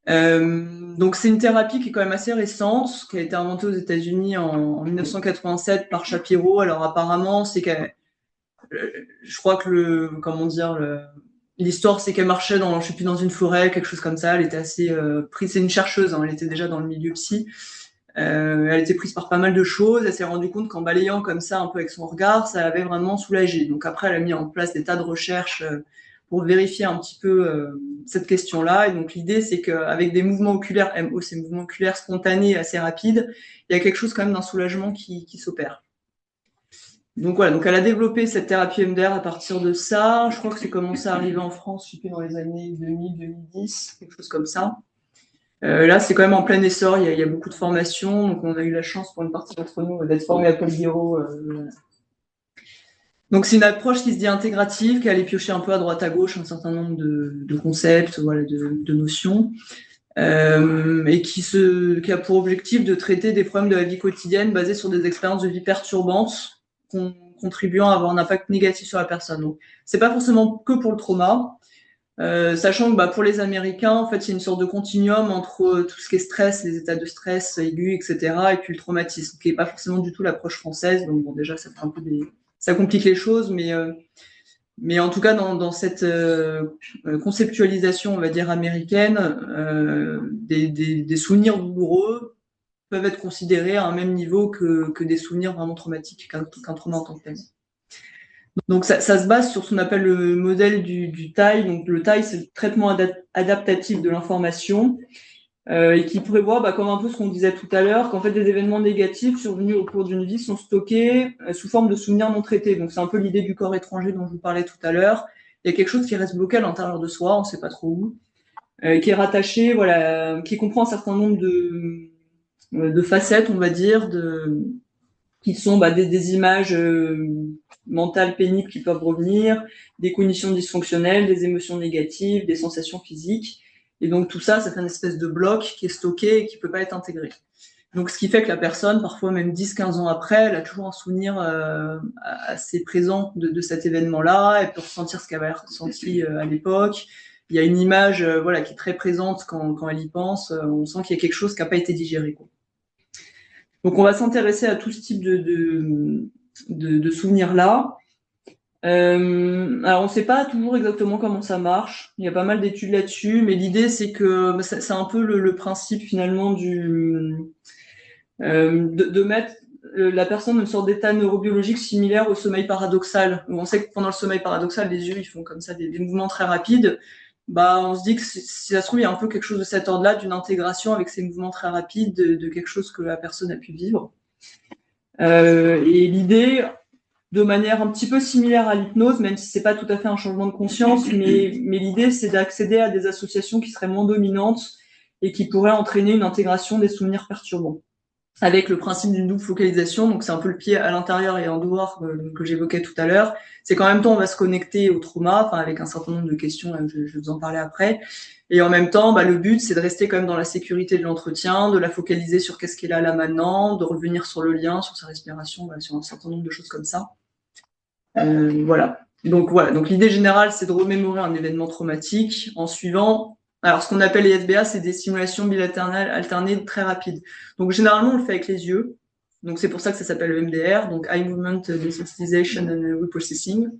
Donc c'est une thérapie qui est quand même assez récente, qui a été inventée aux États-Unis en 1987 par Shapiro. Alors apparemment, je crois que l'histoire c'est qu'elle marchait je sais plus, dans une forêt, quelque chose comme ça. Elle était assez prise. C'est une chercheuse, hein, elle était déjà dans le milieu psy. Elle était prise par pas mal de choses. Elle s'est rendue compte qu'en balayant comme ça un peu avec son regard, ça l'avait vraiment soulagée. Donc après, elle a mis en place des tas de recherches pour vérifier un petit peu cette question-là. Et donc l'idée, c'est qu'avec des mouvements oculaires, MO, ces mouvements oculaires spontanés assez rapides, il y a quelque chose quand même d'un soulagement qui s'opère. Donc voilà, donc elle a développé cette thérapie MDR à partir de ça. Je crois que c'est commencé à arriver en France, je sais plus, dans les années 2000-2010, quelque chose comme ça. Là, c'est quand même en plein essor, il y a beaucoup de formations, donc on a eu la chance pour une partie d'entre nous d'être formés à Paul Guiraud. Donc c'est une approche qui se dit intégrative, qui allait piocher un peu à droite à gauche un certain nombre de concepts, voilà, de notions, et qui a pour objectif de traiter des problèmes de la vie quotidienne basés sur des expériences de vie perturbantes, contribuant à avoir un impact négatif sur la personne. Donc c'est pas forcément que pour le trauma. Sachant que pour les Américains, en fait, il y a une sorte de continuum entre tout ce qui est stress, les états de stress aigus, etc., et puis le traumatisme, qui n'est pas forcément du tout l'approche française. Donc bon, déjà, ça fait un peu ça complique les choses, mais en tout cas, dans cette conceptualisation, on va dire américaine, des souvenirs douloureux peuvent être considérés à un même niveau que des souvenirs vraiment traumatiques, qu'un trauma en tant que tel. Donc ça se base sur ce qu'on appelle le modèle du TAI. Donc le TAI, c'est le traitement adaptatif de l'information, et qui prévoit, comme un peu ce qu'on disait tout à l'heure, qu'en fait des événements négatifs survenus au cours d'une vie sont stockés sous forme de souvenirs non traités. Donc c'est un peu l'idée du corps étranger dont je vous parlais tout à l'heure. Il y a quelque chose qui reste bloqué à l'intérieur de soi, on ne sait pas trop où. qui est rattaché, voilà, qui comprend un certain nombre de facettes, on va dire, qui sont des images mentales pénibles qui peuvent revenir, des cognitions dysfonctionnelles, des émotions négatives, des sensations physiques. Et donc tout ça, ça fait une espèce de bloc qui est stocké et qui peut pas être intégré. Donc ce qui fait que la personne, parfois même 10-15 ans après, elle a toujours un souvenir assez présent de cet événement-là, elle peut ressentir ce qu'elle avait ressenti à l'époque. Il y a une image voilà, qui est très présente quand elle y pense, on sent qu'il y a quelque chose qui n'a pas été digéré, quoi. Donc on va s'intéresser à tout ce type de souvenirs-là. Alors on ne sait pas toujours exactement comment ça marche. Il y a pas mal d'études là-dessus, mais l'idée c'est que c'est un peu le principe finalement de mettre la personne dans une sorte d'état neurobiologique similaire au sommeil paradoxal. On sait que pendant le sommeil paradoxal, les yeux ils font comme ça des mouvements très rapides. On se dit que si ça se trouve, il y a un peu quelque chose de cet ordre-là, d'une intégration avec ces mouvements très rapides de quelque chose que la personne a pu vivre. Et l'idée, de manière un petit peu similaire à l'hypnose, même si c'est pas tout à fait un changement de conscience, mais l'idée, c'est d'accéder à des associations qui seraient moins dominantes et qui pourraient entraîner une intégration des souvenirs perturbants. Avec le principe d'une double focalisation, donc c'est un peu le pied à l'intérieur et en dehors que j'évoquais tout à l'heure. C'est qu'en même temps, on va se connecter au trauma, enfin avec un certain nombre de questions, je vais vous en parler après. Et en même temps, le but, c'est de rester quand même dans la sécurité de l'entretien, de la focaliser sur qu'est-ce qu'elle a là maintenant, de revenir sur le lien, sur sa respiration, sur un certain nombre de choses comme ça. Voilà. Donc l'idée générale, c'est de remémorer un événement traumatique en suivant. Alors, ce qu'on appelle les SBA, c'est des stimulations bilatérales alternées très rapides. Donc, généralement, on le fait avec les yeux. Donc, c'est pour ça que ça s'appelle le MDR, donc Eye Movement Desensitization and Reprocessing.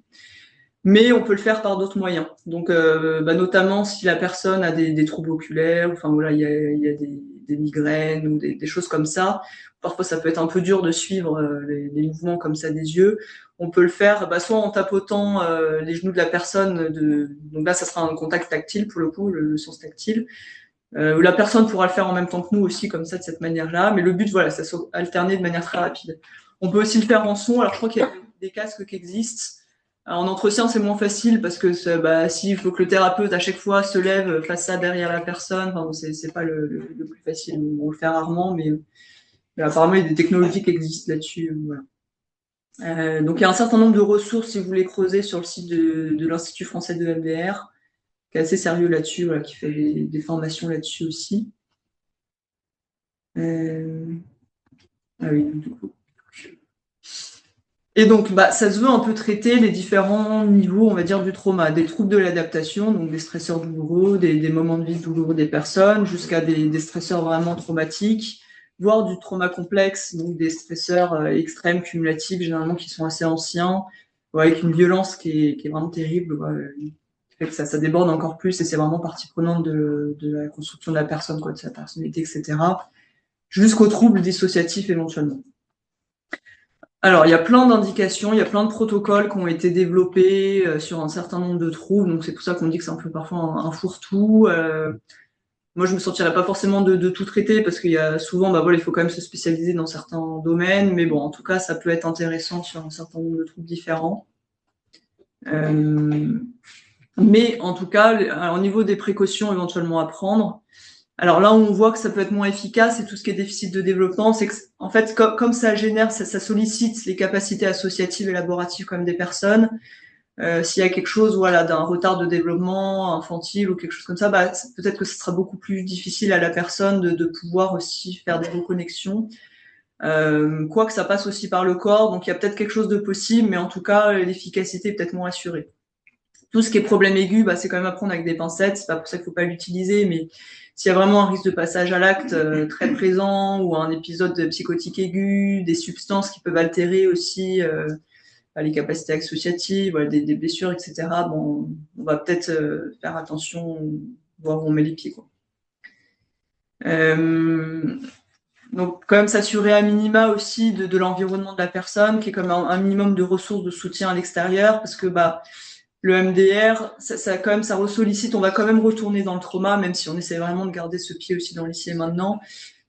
Mais on peut le faire par d'autres moyens. Donc, notamment si la personne a des troubles oculaires, enfin voilà, il y a des migraines ou des choses comme ça. Parfois, ça peut être un peu dur de suivre les mouvements comme ça des yeux. On peut le faire soit en tapotant les genoux de la personne, donc là ça sera un contact tactile pour le coup, le sens tactile. La personne pourra le faire en même temps que nous aussi, comme ça, de cette manière-là, mais le but, voilà, ça soit alterné de manière très rapide. On peut aussi le faire en son, alors je crois qu'il y a des casques qui existent. Alors, en entretien, c'est moins facile parce que s'il faut que le thérapeute à chaque fois se lève, fasse ça derrière la personne, c'est pas le plus facile. On le fait rarement, mais apparemment il y a des technologies qui existent là-dessus, voilà. Donc il y a un certain nombre de ressources si vous voulez creuser sur le site de l'Institut français de MDR, qui est assez sérieux là-dessus, voilà, qui fait des formations là-dessus aussi. Ah oui, du coup. Et donc, ça se veut un peu traiter les différents niveaux, on va dire, du trauma, des troubles de l'adaptation, donc des stresseurs douloureux, des moments de vie douloureux des personnes, jusqu'à des stresseurs vraiment traumatiques, voire du trauma complexe, donc des stresseurs extrêmes, cumulatifs, généralement qui sont assez anciens, avec une violence qui est vraiment terrible, qui fait que ça déborde encore plus et c'est vraiment partie prenante de la construction de la personne, de sa personnalité, etc., jusqu'aux troubles dissociatifs éventuellement. Alors, il y a plein d'indications, il y a plein de protocoles qui ont été développés sur un certain nombre de troubles, donc c'est pour ça qu'on dit que c'est un peu parfois un fourre-tout. Moi, je me sentirais pas forcément de tout traiter parce qu'il y a souvent, il faut quand même se spécialiser dans certains domaines, mais bon, en tout cas, ça peut être intéressant sur un certain nombre de troubles différents. Mais en tout cas, au niveau des précautions éventuellement à prendre, alors là où on voit que ça peut être moins efficace, c'est tout ce qui est déficit de développement, c'est que en fait, comme ça génère, ça sollicite les capacités associatives et élaboratives comme des personnes. S'il y a quelque chose, d'un retard de développement infantile ou quelque chose comme ça, peut-être que ce sera beaucoup plus difficile à la personne de pouvoir aussi faire des reconnexions. Quoique ça passe aussi par le corps, donc il y a peut-être quelque chose de possible, mais en tout cas, l'efficacité est peut-être moins assurée. Tout ce qui est problème aigu, c'est quand même à prendre avec des pincettes, c'est pas pour ça qu'il faut pas l'utiliser, mais s'il y a vraiment un risque de passage à l'acte très présent ou un épisode psychotique aigu, des substances qui peuvent altérer aussi les capacités associatives, des blessures, etc., on va peut-être faire attention, voir où on met les pieds, quoi. Donc, quand même s'assurer à minima aussi de l'environnement de la personne, qui est comme un minimum de ressources de soutien à l'extérieur, parce que le MDR, ça ressollicite, on va quand même retourner dans le trauma, même si on essaie vraiment de garder ce pied aussi dans l'ici et maintenant.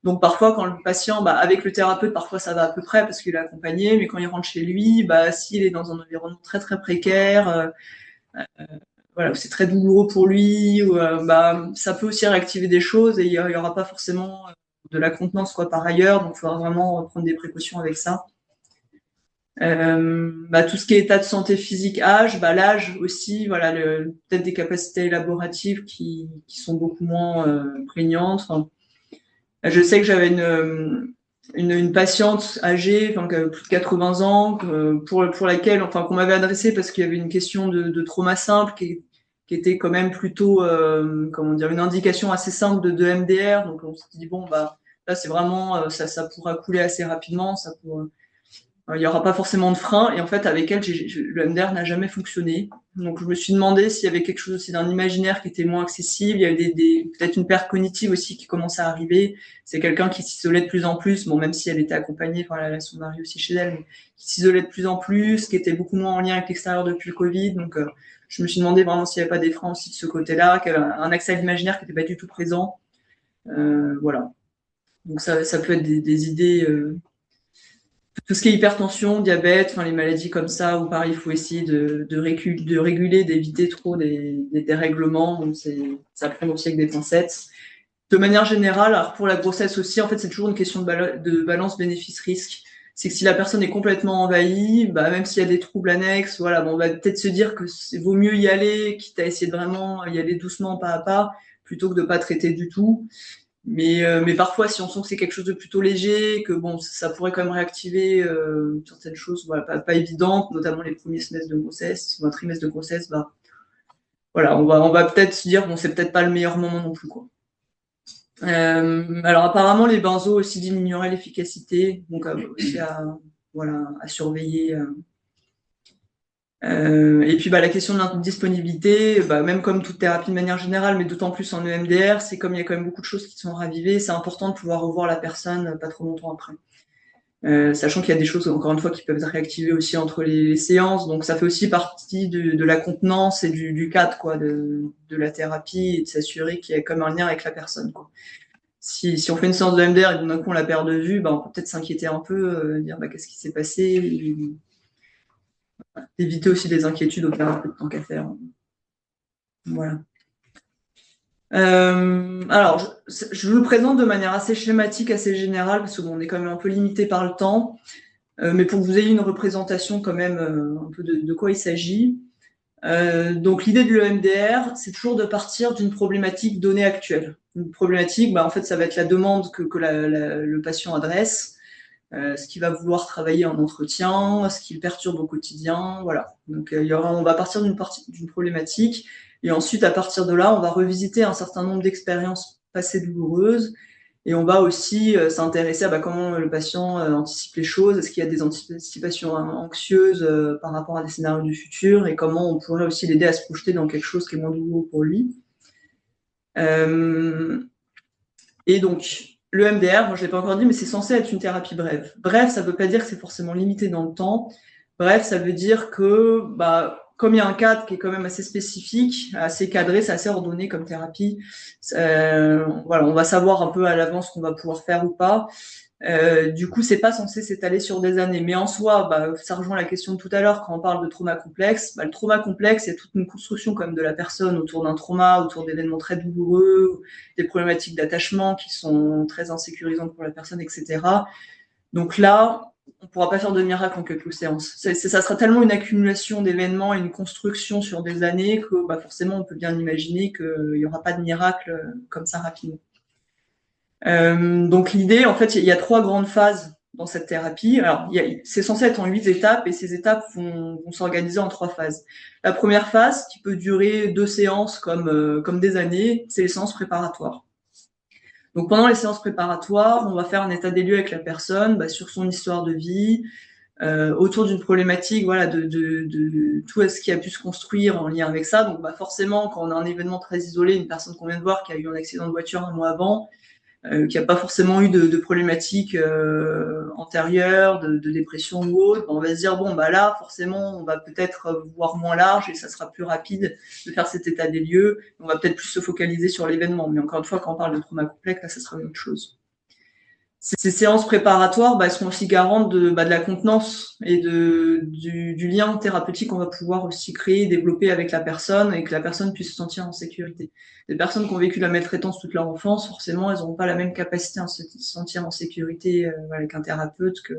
Donc parfois, quand le patient, avec le thérapeute, parfois ça va à peu près parce qu'il est accompagné, mais quand il rentre chez lui, s'il est dans un environnement très très précaire, voilà, c'est très douloureux pour lui, ou, bah, ça peut aussi réactiver des choses et il y aura pas forcément de la contenance quoi par ailleurs, donc il faudra vraiment prendre des précautions avec ça. Bah, tout ce qui est état de santé physique, âge, bah, l'âge aussi, voilà, peut-être des capacités élaboratives qui sont beaucoup moins prégnantes. Enfin, je sais que j'avais une patiente âgée, enfin, plus de 80 ans, pour laquelle, enfin, qu'on m'avait adressée parce qu'il y avait une question de trauma simple qui était quand même plutôt, comment dire, une indication assez simple de MDR. Donc, on s'est dit, bon, bah, là, c'est vraiment, ça pourra couler assez rapidement, ça pourra, il n'y aura pas forcément de frein. Et en fait, avec elle, le MDR n'a jamais fonctionné. Donc, je me suis demandé s'il y avait quelque chose aussi d'un imaginaire qui était moins accessible. Il y avait peut-être une perte cognitive aussi qui commençait à arriver. C'est quelqu'un qui s'isolait de plus en plus. Bon, même si elle était accompagnée, enfin, elle a son mari aussi chez elle, mais qui s'isolait de plus en plus, qui était beaucoup moins en lien avec l'extérieur depuis le Covid. Donc, je me suis demandé vraiment s'il n'y avait pas des freins aussi de ce côté-là, un accès à l'imaginaire qui n'était pas du tout présent. Voilà. Donc, ça peut être des idées, tout ce qui est hypertension, diabète, enfin les maladies comme ça, où pareil, il faut essayer de réguler, d'éviter trop des dérèglements. Donc ça prend aussi avec des pincettes. De manière générale, alors pour la grossesse aussi, en fait, c'est toujours une question de balance bénéfice-risque. C'est que si la personne est complètement envahie, bah, même s'il y a des troubles annexes, voilà, bon, on va peut-être se dire que vaut mieux y aller, quitte à essayer de vraiment y aller doucement, pas à pas, plutôt que de pas traiter du tout. Mais parfois, si on sent que c'est quelque chose de plutôt léger, que bon, ça pourrait quand même réactiver certaines choses, voilà, pas évidentes, notamment les premiers semestres de grossesse ou un trimestre de grossesse, bah voilà, on va peut-être se dire bon, c'est peut-être pas le meilleur moment non plus quoi. Alors apparemment, les benzos aussi diminueraient l'efficacité, donc aussi à surveiller. Et puis bah, la question de l'indisponibilité, bah, même comme toute thérapie de manière générale, mais d'autant plus en EMDR, c'est comme il y a quand même beaucoup de choses qui sont ravivées, c'est important de pouvoir revoir la personne pas trop longtemps après. Sachant qu'il y a des choses, encore une fois, qui peuvent se réactiver aussi entre les séances, donc ça fait aussi partie de la contenance et du cadre quoi, de la thérapie et de s'assurer qu'il y a comme un lien avec la personne. Quoi. Si on fait une séance de EMDR et d'un coup on la perd de vue, bah, on peut peut-être s'inquiéter un peu, dire bah, qu'est-ce qui s'est passé, éviter aussi des inquiétudes au thérapeute tant qu'à faire. Voilà. Alors, je vous le présente de manière assez schématique, assez générale, parce qu'on est quand même un peu limité par le temps, mais pour que vous ayez une représentation quand même un peu de quoi il s'agit. Donc, l'idée de l'EMDR, c'est toujours de partir d'une problématique donnée actuelle. Une problématique, bah, en fait, ça va être la demande que le patient adresse, ce qu'il va vouloir travailler en entretien, ce qui le perturbe au quotidien, voilà. Donc on va partir d'une problématique et ensuite à partir de là, on va revisiter un certain nombre d'expériences passées douloureuses et on va aussi s'intéresser à comment le patient anticipe les choses, est-ce qu'il y a des anticipations anxieuses par rapport à des scénarios du futur et comment on pourrait aussi l'aider à se projeter dans quelque chose qui est moins douloureux pour lui. Et donc, le MDR, moi je ne l'ai pas encore dit, mais c'est censé être une thérapie brève. Bref, ça ne veut pas dire que c'est forcément limité dans le temps. Bref, ça veut dire que, bah, comme il y a un cadre qui est quand même assez spécifique, assez cadré, c'est assez ordonné comme thérapie, voilà, on va savoir un peu à l'avance ce qu'on va pouvoir faire ou pas. Du coup, c'est pas censé s'étaler sur des années. Mais en soi, bah, ça rejoint la question de tout à l'heure quand on parle de trauma complexe. Bah, le trauma complexe, c'est toute une construction quand même de la personne autour d'un trauma, autour d'événements très douloureux, des problématiques d'attachement qui sont très insécurisantes pour la personne, etc. Donc là, on pourra pas faire de miracle en quelques séances. Ça sera tellement une accumulation d'événements et une construction sur des années que bah, forcément, on peut bien imaginer qu'il n'y aura pas de miracle comme ça rapidement. Donc l'idée, en fait, il y a 3 grandes phases dans cette thérapie. Alors, c'est censé être en 8 étapes et ces étapes vont s'organiser en 3 phases. La première phase, qui peut durer 2 séances comme des années, c'est les séances préparatoires. Donc pendant les séances préparatoires, on va faire un état des lieux avec la personne bah, sur son histoire de vie, autour d'une problématique, voilà, de tout ce qui a pu se construire en lien avec ça. Donc bah, forcément, quand on a un événement très isolé, une personne qu'on vient de voir qui a eu un accident de voiture un mois avant, qui n'a pas forcément eu de problématiques antérieures, de dépression ou autre, on va se dire bon bah là forcément on va peut-être voir moins large et ça sera plus rapide de faire cet état des lieux. On va peut-être plus se focaliser sur l'événement, mais encore une fois quand on parle de trauma complexe, là ça sera une autre chose. ces séances préparatoires seront aussi garantes de la contenance et du lien thérapeutique qu'on va pouvoir aussi créer, développer avec la personne et que la personne puisse se sentir en sécurité. Les personnes qui ont vécu la maltraitance toute leur enfance, forcément, elles n'auront pas la même capacité à se sentir en sécurité avec un thérapeute que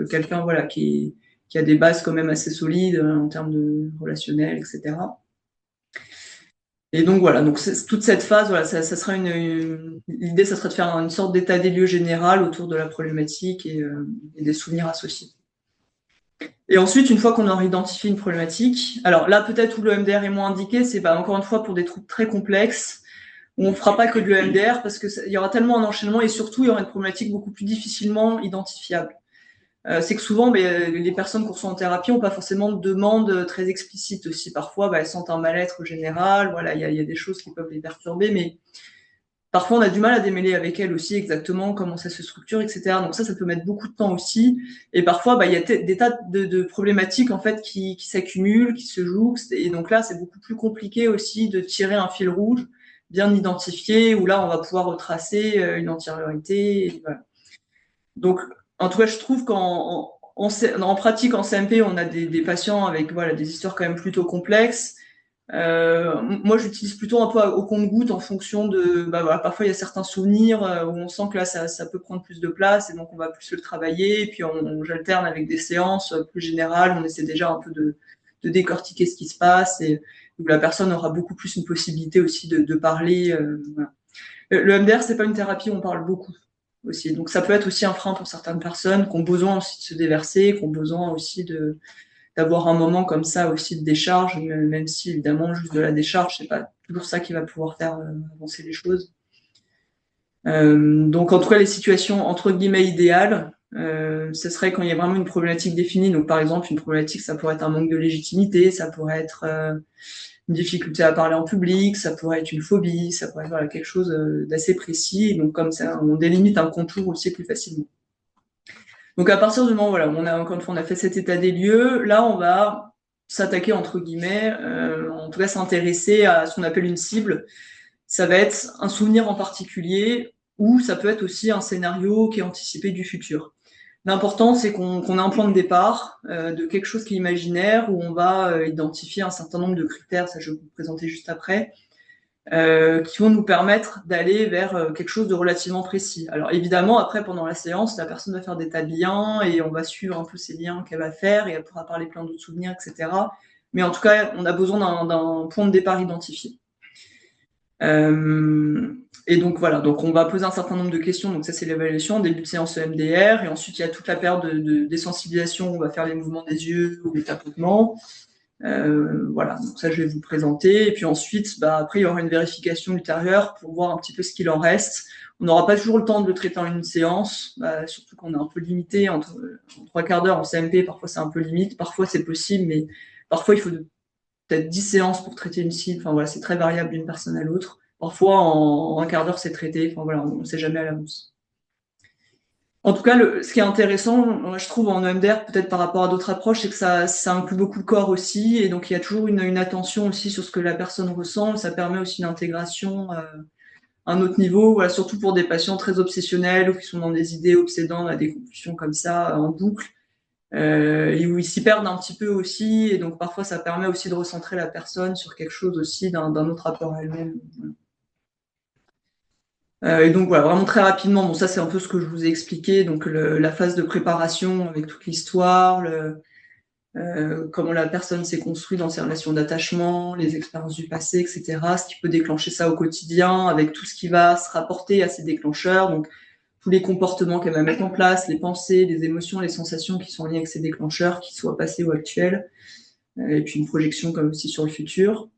quelqu'un qui a des bases quand même assez solides en termes de relationnel, etc. Et donc voilà, donc toute cette phase, ça sera l'idée, ça serait de faire une sorte d'état des lieux général autour de la problématique et des souvenirs associés. Et ensuite, une fois qu'on aura identifié une problématique, alors là peut-être où le MDR est moins indiqué, c'est encore une fois pour des troubles très complexes, où on ne fera pas que de l'EMDR parce qu'il y aura tellement un enchaînement et surtout il y aura une problématique beaucoup plus difficilement identifiable. C'est que souvent, les personnes qu'on reçoit en thérapie n'ont pas forcément de demandes très explicites aussi. Parfois, elles sentent un mal-être général. Voilà, il y a des choses qui peuvent les perturber, mais parfois, on a du mal à démêler avec elles aussi exactement comment ça se structure, etc. Donc ça peut mettre beaucoup de temps aussi. Et parfois, il y a des tas de problématiques en fait qui s'accumulent, qui se jouxtent. Et donc là, c'est beaucoup plus compliqué aussi de tirer un fil rouge bien identifié, où là, on va pouvoir retracer une antériorité. Et voilà. Donc, en tout cas, je trouve qu'en pratique, en CMP, on a des patients avec des histoires quand même plutôt complexes. Moi, j'utilise plutôt un peu au compte-gouttes en fonction de... parfois, il y a certains souvenirs où on sent que là, ça peut prendre plus de place et donc on va plus le travailler. Et puis, j'alterne avec des séances plus générales. On essaie déjà un peu de décortiquer ce qui se passe et où la personne aura beaucoup plus une possibilité aussi de parler. Voilà. Le MDR, c'est pas une thérapie où on parle beaucoup aussi. Donc ça peut être aussi un frein pour certaines personnes qui ont besoin aussi de se déverser, qui ont besoin aussi d'avoir un moment comme ça aussi de décharge, même si évidemment juste de la décharge, c'est pas toujours ça qui va pouvoir faire avancer les choses. Donc en tout cas les situations entre guillemets idéales, ce serait quand il y a vraiment une problématique définie. Donc par exemple une problématique, ça pourrait être un manque de légitimité, ça pourrait être une difficulté à parler en public, ça pourrait être une phobie, ça pourrait être quelque chose d'assez précis. Donc comme ça, on délimite un contour aussi plus facilement. Donc à partir du moment où on a fait cet état des lieux, là on va s'attaquer entre guillemets, en tout cas s'intéresser à ce qu'on appelle une cible. Ça va être un souvenir en particulier ou ça peut être aussi un scénario qui est anticipé du futur. L'important, c'est qu'on ait un point de départ de quelque chose qui est imaginaire, où on va identifier un certain nombre de critères, ça je vais vous présenter juste après, qui vont nous permettre d'aller vers quelque chose de relativement précis. Alors évidemment, après, pendant la séance, la personne va faire des tas de liens et on va suivre un peu ces liens qu'elle va faire et elle pourra parler plein d'autres souvenirs, etc. Mais en tout cas, on a besoin d'un point de départ identifié. Et donc voilà, donc on va poser un certain nombre de questions, donc ça c'est l'évaluation, début de séance EMDR, et ensuite il y a toute la période de désensibilisation, on va faire les mouvements des yeux ou les tapotements, voilà, donc ça je vais vous présenter, et puis ensuite, après il y aura une vérification ultérieure pour voir un petit peu ce qu'il en reste. On n'aura pas toujours le temps de le traiter en une séance, surtout qu'on est un peu limité, en 3 quarts d'heure en CMP, parfois c'est un peu limite, parfois c'est possible, mais parfois il faut peut-être 10 séances pour traiter une cible. Enfin voilà, c'est très variable d'une personne à l'autre. Parfois, en un quart d'heure, c'est traité. Enfin voilà, on ne sait jamais à l'avance. En tout cas, ce qui est intéressant, je trouve, en EMDR, peut-être par rapport à d'autres approches, c'est que ça inclut beaucoup le corps aussi. Et donc, il y a toujours une attention aussi sur ce que la personne ressent. Ça permet aussi une intégration à un autre niveau, voilà, surtout pour des patients très obsessionnels ou qui sont dans des idées obsédantes, à des compulsions comme ça, en boucle. Et où ils s'y perdent un petit peu aussi, et donc parfois ça permet aussi de recentrer la personne sur quelque chose aussi d'un autre rapport à elle-même. Et donc voilà, vraiment très rapidement, bon ça c'est un peu ce que je vous ai expliqué, donc la phase de préparation avec toute l'histoire, comment la personne s'est construite dans ses relations d'attachement, les expériences du passé, etc., ce qui peut déclencher ça au quotidien, avec tout ce qui va se rapporter à ces déclencheurs, donc tous les comportements qu'elle va mettre en place, les pensées, les émotions, les sensations qui sont liées avec ces déclencheurs, qu'ils soient passés ou actuels, et puis une projection comme aussi sur le futur.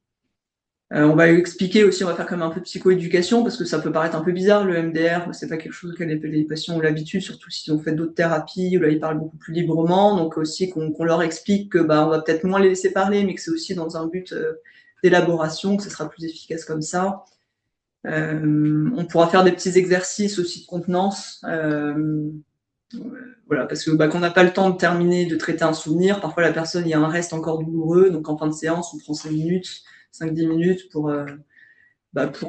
On va expliquer aussi, on va faire comme un peu de psychoéducation, parce que ça peut paraître un peu bizarre, le MDR, c'est pas quelque chose auquel les patients ont l'habitude, surtout s'ils ont fait d'autres thérapies, où là ils parlent beaucoup plus librement, donc aussi qu'on leur explique que on va peut-être moins les laisser parler, mais que c'est aussi dans un but d'élaboration, que ce sera plus efficace comme ça. On pourra faire des petits exercices aussi de contenance, voilà, parce que qu'on n'a pas le temps de terminer de traiter un souvenir, parfois la personne, il y a un reste encore douloureux, donc en fin de séance, on prend 5-10 minutes pour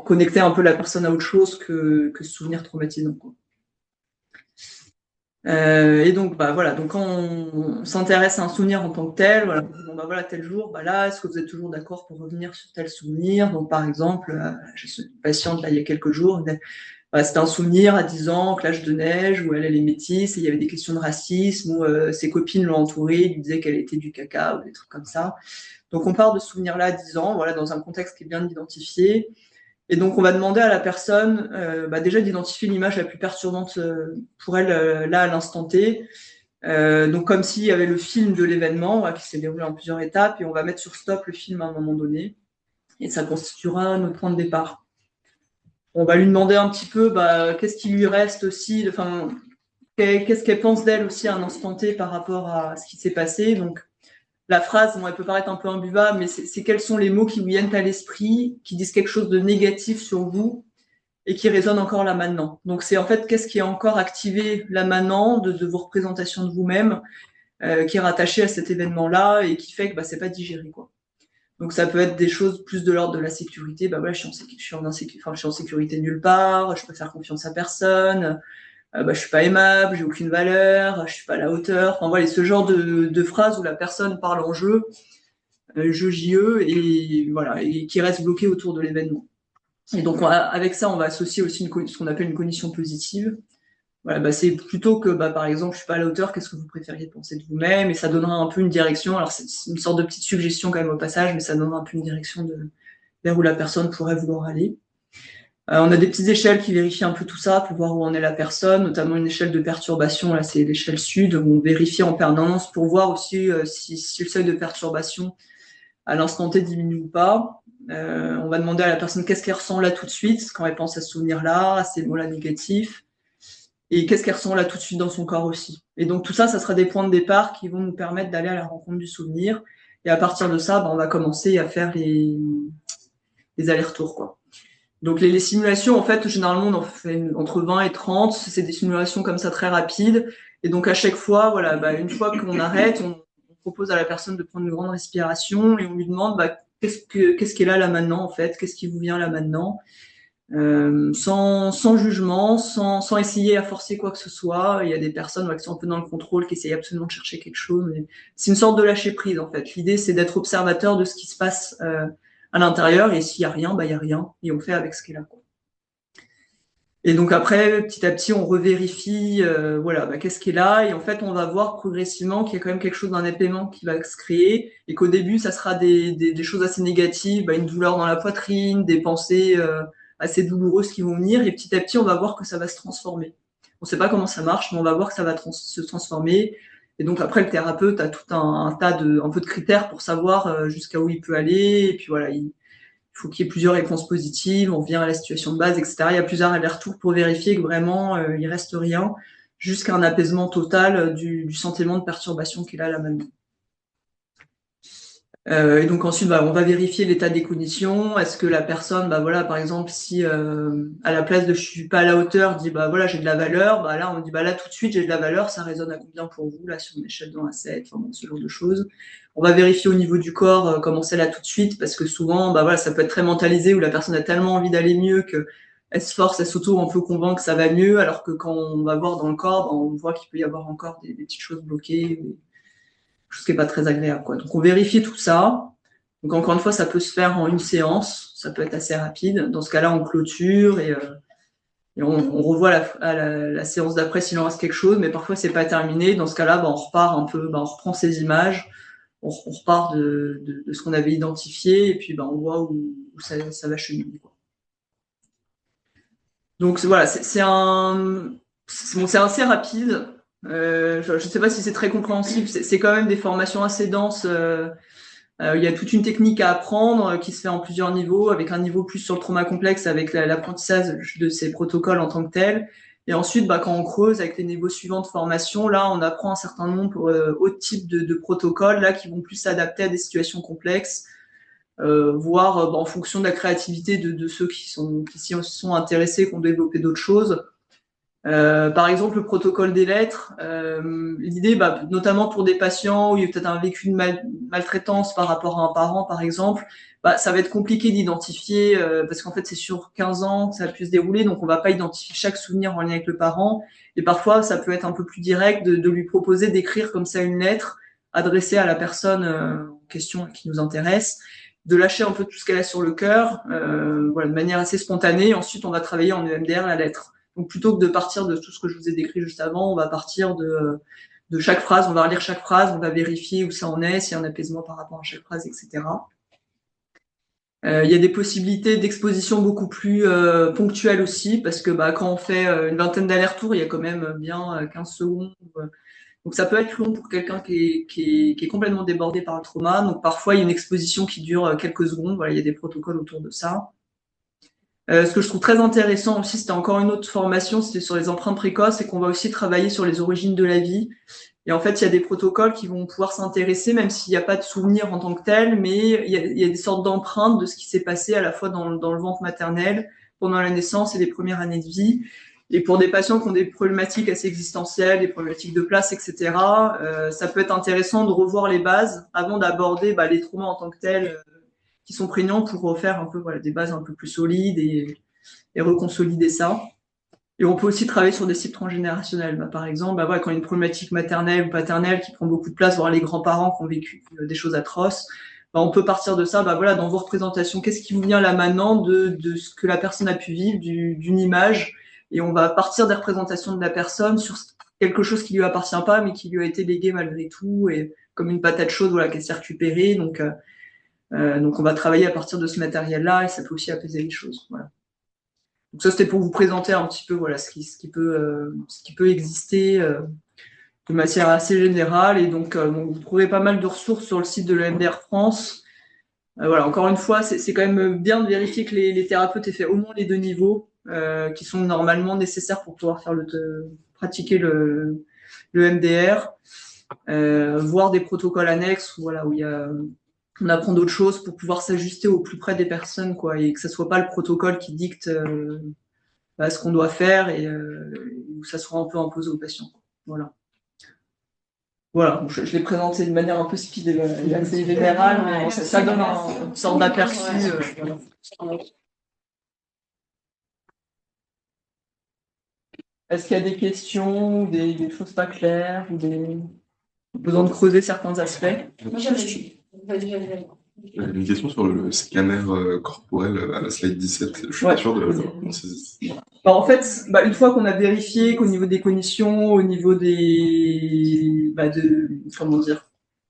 connecter un peu la personne à autre chose que ce souvenir traumatisant, quoi. Et donc, voilà. Donc, quand on s'intéresse à un souvenir en tant que tel, voilà, voilà, tel jour, là, est-ce que vous êtes toujours d'accord pour revenir sur tel souvenir? Donc, par exemple, j'ai une patiente, là, il y a quelques jours, c'était un souvenir à 10 ans, clash de neige, où elle est métisse, et il y avait des questions de racisme, où ses copines l'ont entourée, lui disaient qu'elle était du caca, ou des trucs comme ça. Donc, on part de ce souvenir-là à 10 ans, voilà, dans un contexte qui est bien identifié. Et donc, on va demander à la personne déjà d'identifier l'image la plus perturbante pour elle, là, à l'instant T. Donc, comme s'il y avait le film de l'événement qui s'est déroulé en plusieurs étapes, et on va mettre sur stop le film à un moment donné. Et ça constituera notre point de départ. On va lui demander un petit peu qu'est-ce qui lui reste aussi, qu'est-ce qu'elle pense d'elle aussi à un instant T par rapport à ce qui s'est passé. Donc, la phrase, elle peut paraître un peu imbuvable, mais c'est quels sont les mots qui vous viennent à l'esprit, qui disent quelque chose de négatif sur vous et qui résonnent encore là maintenant. Donc, c'est en fait qu'est-ce qui est encore activé là maintenant de vos représentations de vous-même, qui est rattaché à cet événement-là et qui fait que c'est pas digéré, quoi. Donc, ça peut être des choses plus de l'ordre de la sécurité. Je suis en sécurité nulle part, je peux faire confiance à personne, je suis pas aimable, j'ai aucune valeur, je suis pas à la hauteur. Enfin, voilà, ce genre de phrases où la personne parle en jeu, JE, et voilà, et qui reste bloqué autour de l'événement. Et donc, avec ça, on va associer aussi ce qu'on appelle une cognition positive. Voilà, c'est plutôt que, par exemple, je suis pas à la hauteur, qu'est-ce que vous préfériez penser de vous-même? Et ça donnera un peu une direction. Alors, c'est une sorte de petite suggestion quand même au passage, mais ça donnera un peu une direction vers où la personne pourrait vouloir aller. On a des petites échelles qui vérifient un peu tout ça pour voir où en est la personne, notamment une échelle de perturbation. Là, c'est l'échelle sud, où on vérifie en permanence pour voir aussi si le seuil de perturbation à l'instant T diminue ou pas. On va demander à la personne qu'est-ce qu'elle ressent là tout de suite quand elle pense à ce souvenir-là, à ces mots-là négatifs. Et qu'est-ce qu'elle ressent là tout de suite dans son corps aussi. Et donc tout ça, ça sera des points de départ qui vont nous permettre d'aller à la rencontre du souvenir. Et à partir de ça, on va commencer à faire les allers-retours, quoi. Donc les simulations, en fait, généralement, on en fait entre 20 et 30. C'est des simulations comme ça très rapides. Et donc à chaque fois, voilà, une fois qu'on arrête, on propose à la personne de prendre une grande respiration et on lui demande qu'est-ce qui est là maintenant, en fait, qu'est-ce qui vous vient là maintenant. Sans jugement, sans essayer à forcer quoi que ce soit. Il y a des personnes qui sont un peu dans le contrôle, qui essayent absolument de chercher quelque chose. Mais c'est une sorte de lâcher prise, en fait. L'idée, c'est d'être observateur de ce qui se passe à l'intérieur, et s'il y a rien, il y a rien, et on fait avec ce qui est là, quoi. Et donc après, petit à petit, on revérifie, qu'est-ce qui est là, et en fait, on va voir progressivement qu'il y a quand même quelque chose d'un épalement qui va se créer, et qu'au début, ça sera des choses assez négatives, une douleur dans la poitrine, des pensées assez douloureuses qui vont venir, et petit à petit, on va voir que ça va se transformer. On ne sait pas comment ça marche, mais on va voir que ça va se transformer. Et donc après, le thérapeute a tout un tas un peu de critères pour savoir jusqu'à où il peut aller. Et puis voilà, il faut qu'il y ait plusieurs réponses positives, on revient à la situation de base, etc. Il y a plusieurs allers-retours pour vérifier que vraiment il reste rien, jusqu'à un apaisement total du sentiment de perturbation qu'il a là maintenant. Et donc ensuite, on va vérifier l'état des cognitions. Est-ce que la personne, par exemple, si à la place de je suis pas à la hauteur, dit j'ai de la valeur, là on dit là tout de suite j'ai de la valeur, ça résonne à combien pour vous là sur une échelle de 1 à 7, ce genre de choses. On va vérifier au niveau du corps comment c'est là tout de suite, parce que souvent ça peut être très mentalisé où la personne a tellement envie d'aller mieux que elle se force, elle s'auto un peu convainc que ça va mieux, alors que quand on va voir dans le corps, on voit qu'il peut y avoir encore des petites choses bloquées. Chose qui n'est pas très agréable, quoi. Donc on vérifie tout ça. Donc encore une fois, ça peut se faire en une séance, ça peut être assez rapide. Dans ce cas-là, on clôture et on revoit la séance d'après s'il en reste quelque chose, mais parfois c'est pas terminé. Dans ce cas-là, on repart un peu, on reprend ces images, on repart de ce qu'on avait identifié et puis on voit où ça va cheminer, quoi. Donc voilà, c'est assez rapide. Je ne sais pas si c'est très compréhensible, c'est quand même des formations assez denses. Il y a toute une technique à apprendre qui se fait en plusieurs niveaux, avec un niveau plus sur le trauma complexe, avec l'apprentissage de ces protocoles en tant que tels. Et ensuite, quand on creuse avec les niveaux suivants de formation, là, on apprend un certain nombre d'autres types de protocoles là qui vont plus s'adapter à des situations complexes, voire en fonction de la créativité de ceux qui s'y sont intéressés, qui ont développé d'autres choses. Par exemple, le protocole des lettres, l'idée, notamment pour des patients où il y a peut-être un vécu de maltraitance par rapport à un parent, par exemple, ça va être compliqué d'identifier, parce qu'en fait, c'est sur 15 ans que ça a pu se dérouler, donc on va pas identifier chaque souvenir en lien avec le parent. Et parfois, ça peut être un peu plus direct de lui proposer d'écrire comme ça une lettre adressée à la personne en question qui nous intéresse, de lâcher un peu tout ce qu'elle a sur le cœur, de manière assez spontanée. Ensuite, on va travailler en EMDR la lettre. Donc plutôt que de partir de tout ce que je vous ai décrit juste avant, on va partir de chaque phrase, on va relire chaque phrase, on va vérifier où ça en est, s'il y a un apaisement par rapport à chaque phrase, etc. Il y a des possibilités d'exposition beaucoup plus ponctuelles aussi, parce que quand on fait une vingtaine d'allers-retours, il y a quand même bien 15 secondes. Donc ça peut être long pour quelqu'un qui est complètement débordé par le trauma. Donc parfois, il y a une exposition qui dure quelques secondes. Voilà, il y a des protocoles autour de ça. Ce que je trouve très intéressant aussi, c'était encore une autre formation, c'était sur les empreintes précoces, et qu'on va aussi travailler sur les origines de la vie. Et en fait, il y a des protocoles qui vont pouvoir s'intéresser, même s'il n'y a pas de souvenir en tant que tel, mais il y a des sortes d'empreintes de ce qui s'est passé à la fois dans le ventre maternel, pendant la naissance et les premières années de vie. Et pour des patients qui ont des problématiques assez existentielles, des problématiques de place, etc., ça peut être intéressant de revoir les bases avant d'aborder les traumas en tant que tels qui sont prégnants pour refaire un peu des bases un peu plus solides et reconsolider ça. Et on peut aussi travailler sur des cibles transgénérationnels. Par exemple, quand il y a une problématique maternelle ou paternelle qui prend beaucoup de place, voire les grands-parents qui ont vécu des choses atroces, on peut partir de ça, dans vos représentations, qu'est-ce qui vous vient là maintenant de ce que la personne a pu vivre, d'une image, et on va partir des représentations de la personne sur quelque chose qui lui appartient pas, mais qui lui a été légué malgré tout, et comme une patate chaude qui s'est récupérée. Donc on va travailler à partir de ce matériel-là, et ça peut aussi apaiser les choses. Voilà. Donc ça, c'était pour vous présenter un petit peu ce qui peut exister de manière assez générale. Et donc, vous trouvez pas mal de ressources sur le site de l'EMDR France. Encore une fois, c'est quand même bien de vérifier que les thérapeutes aient fait au moins les 2 niveaux qui sont normalement nécessaires pour pouvoir pratiquer le MDR, voir des protocoles annexes où on apprend d'autres choses pour pouvoir s'ajuster au plus près des personnes, et que ça soit pas le protocole qui dicte ce qu'on doit faire et où ça soit un peu imposé aux patients. Voilà. Voilà, je l'ai présenté de manière un peu speed et assez générale, mais ça donne une sorte d'aperçu. Voilà. Est-ce qu'il y a des questions, des choses pas claires, ou besoin de creuser certains aspects? Moi, j'avais une question sur le scanner corporel à la slide 17. Je suis pas sûr de comment saisir. En fait, une fois qu'on a vérifié qu'au niveau des cognitions, au niveau des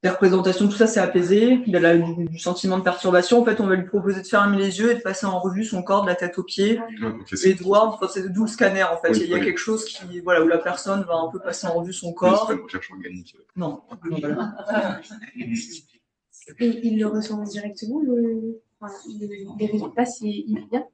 représentations, tout ça c'est apaisé, il a du sentiment de perturbation, en fait on va lui proposer de fermer les yeux et de passer en revue son corps de la tête aux pieds, et de voir, c'est d'où le scanner en fait. Il y a quelque chose où la personne va un peu passer en revue son corps. C'est pas une recherche organique. Non. Et il le ressent directement, les résultats, c'est immédiat?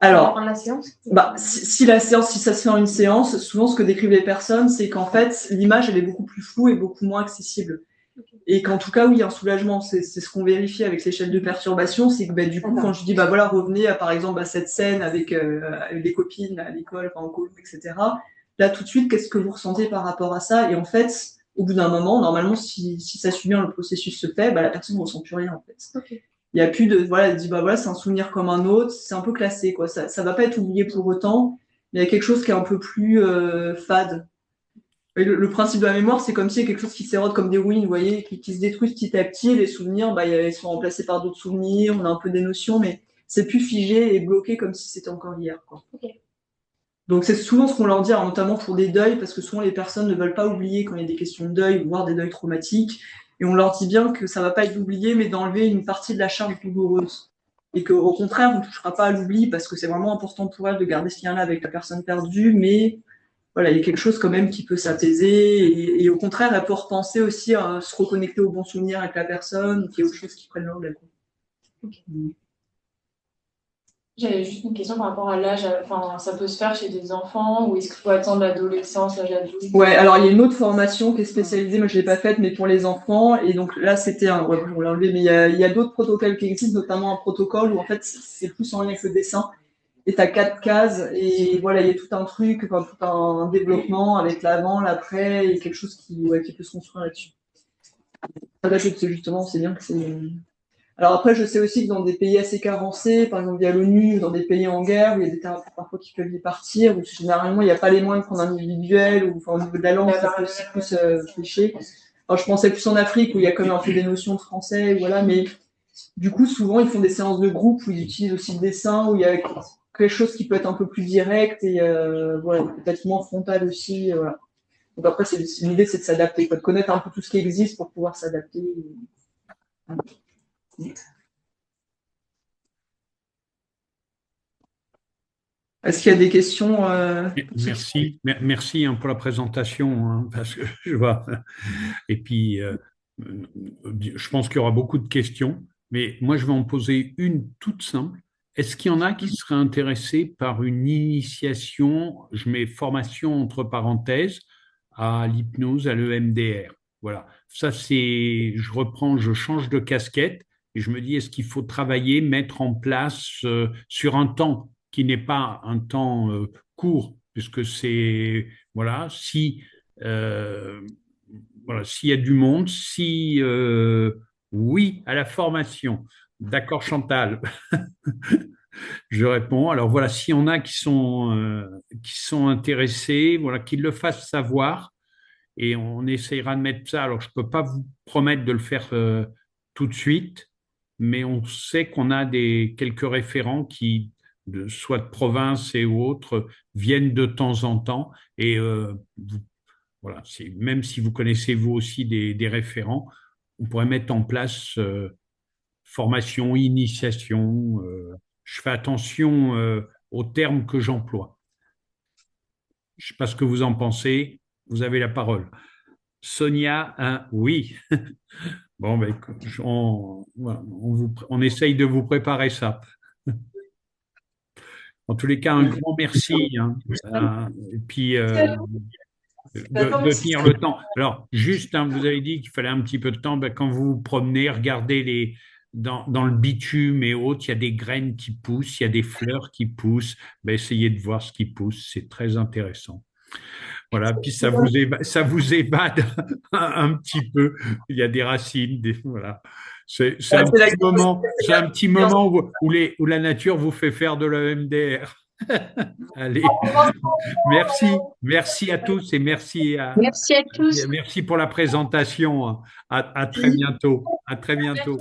Alors, la séance, si ça se fait en une séance, souvent ce que décrivent les personnes, c'est qu'en fait, l'image, elle est beaucoup plus floue et beaucoup moins accessible. Okay. Et qu'en tout cas, oui, il y a un soulagement. C'est ce qu'on vérifie avec l'échelle de perturbation, c'est que du coup, quand je dis, revenez à, par exemple, à cette scène avec des copines à l'école, en colo, etc., là, tout de suite, qu'est-ce que vous ressentez par rapport à ça? Et en fait, au bout d'un moment, normalement, si ça suit bien, le processus se fait, la personne ne ressent plus rien, en fait. Okay. Il n'y a plus de, elle dit, c'est un souvenir comme un autre, c'est un peu classé, Ça va pas être oublié pour autant, mais il y a quelque chose qui est un peu plus fade. Et le principe de la mémoire, c'est comme s'il y a quelque chose qui s'érode comme des ruines, vous voyez, qui se détruisent petit à petit. Les souvenirs, ils sont remplacés par d'autres souvenirs, on a un peu des notions, mais c'est plus figé et bloqué comme si c'était encore hier, Okay. Donc c'est souvent ce qu'on leur dit, notamment pour des deuils, parce que souvent les personnes ne veulent pas oublier quand il y a des questions de deuil, voire des deuils traumatiques. Et on leur dit bien que ça va pas être d'oublier, mais d'enlever une partie de la charge douloureuse. Et qu'au contraire, on ne touchera pas à l'oubli, parce que c'est vraiment important pour elle de garder ce lien-là avec la personne perdue, mais il y a quelque chose quand même qui peut s'apaiser. Et au contraire, elle peut repenser aussi à se reconnecter aux bons souvenirs avec la personne, qu'il y a autre chose qui prenne le relais. Okay. J'avais juste une question par rapport à l'âge. Ça peut se faire chez des enfants ou est-ce qu'il faut attendre l'adolescence, l'âge adulte? Ouais, alors il y a une autre formation qui est spécialisée, moi je l'ai pas faite, mais pour les enfants. Et donc là, c'était on l'a enlevé, mais il y a d'autres protocoles qui existent, notamment un protocole où en fait c'est plus en lien avec le dessin. et tu as 4 cases, et voilà, il y a tout un truc, enfin, tout un développement avec l'avant, l'après, et quelque chose qui peut se construire là-dessus. Là, justement, c'est bien que c'est... Alors après, je sais aussi que dans des pays assez carencés, par exemple via l'ONU, dans des pays en guerre, où il y a des thérapeutes parfois qui peuvent y partir, où généralement il n'y a pas les moyens de prendre un individuel, ou enfin, au niveau de la langue, ça peut aussi plus pêcher. Alors je pensais plus en Afrique, où il y a quand même un peu des notions de français, voilà, mais du coup, souvent, ils font des séances de groupe où ils utilisent aussi le dessin, où il y a quelque chose qui peut être un peu plus direct, et voilà, peut-être moins frontal aussi, voilà. Donc après, l'idée, c'est de s'adapter, de connaître un peu tout ce qui existe pour pouvoir s'adapter. Est-ce qu'il y a des questions Merci pour la présentation, hein, parce que je vois. Et puis, je pense qu'il y aura beaucoup de questions, mais moi, je vais en poser une toute simple. Est-ce qu'il y en a qui seraient intéressés par une initiation, je mets formation entre parenthèses, à l'hypnose, à l'EMDR? Voilà. Ça, je change de casquette et je me dis, est-ce qu'il faut travailler, mettre en place sur un temps qui n'est pas un temps court, puisque c'est, voilà, voilà, s'il y a du monde, oui, à la formation. D'accord, Chantal. Je réponds. Alors voilà, s'il y en a qui sont intéressés, voilà, qu'ils le fassent savoir et on essayera de mettre ça. Alors, je ne peux pas vous promettre de le faire tout de suite, mais on sait qu'on a quelques référents qui, soit de province et autres, viennent de temps en temps. Et voilà, même si vous connaissez vous aussi des référents, on pourrait mettre en place formation, initiation. Je fais attention aux termes que j'emploie. Je ne sais pas ce que vous en pensez. Vous avez la parole. Sonia, oui. Bon, ben, on essaye de vous préparer ça. En tous les cas, un grand merci. Hein. Et puis, de tenir le temps. Alors, juste, hein, vous avez dit qu'il fallait un petit peu de temps. Ben, quand vous vous promenez, regardez dans le bitume et autres, il y a des graines qui poussent, il y a des fleurs qui poussent. Ben, essayez de voir ce qui pousse. C'est très intéressant. Voilà, puis ça vous évade un petit peu. Il y a des racines, voilà. C'est un petit moment où la nature vous fait faire de l'EMDR. Allez, merci à tous et merci à tous. Merci pour la présentation. À très bientôt. À très bientôt.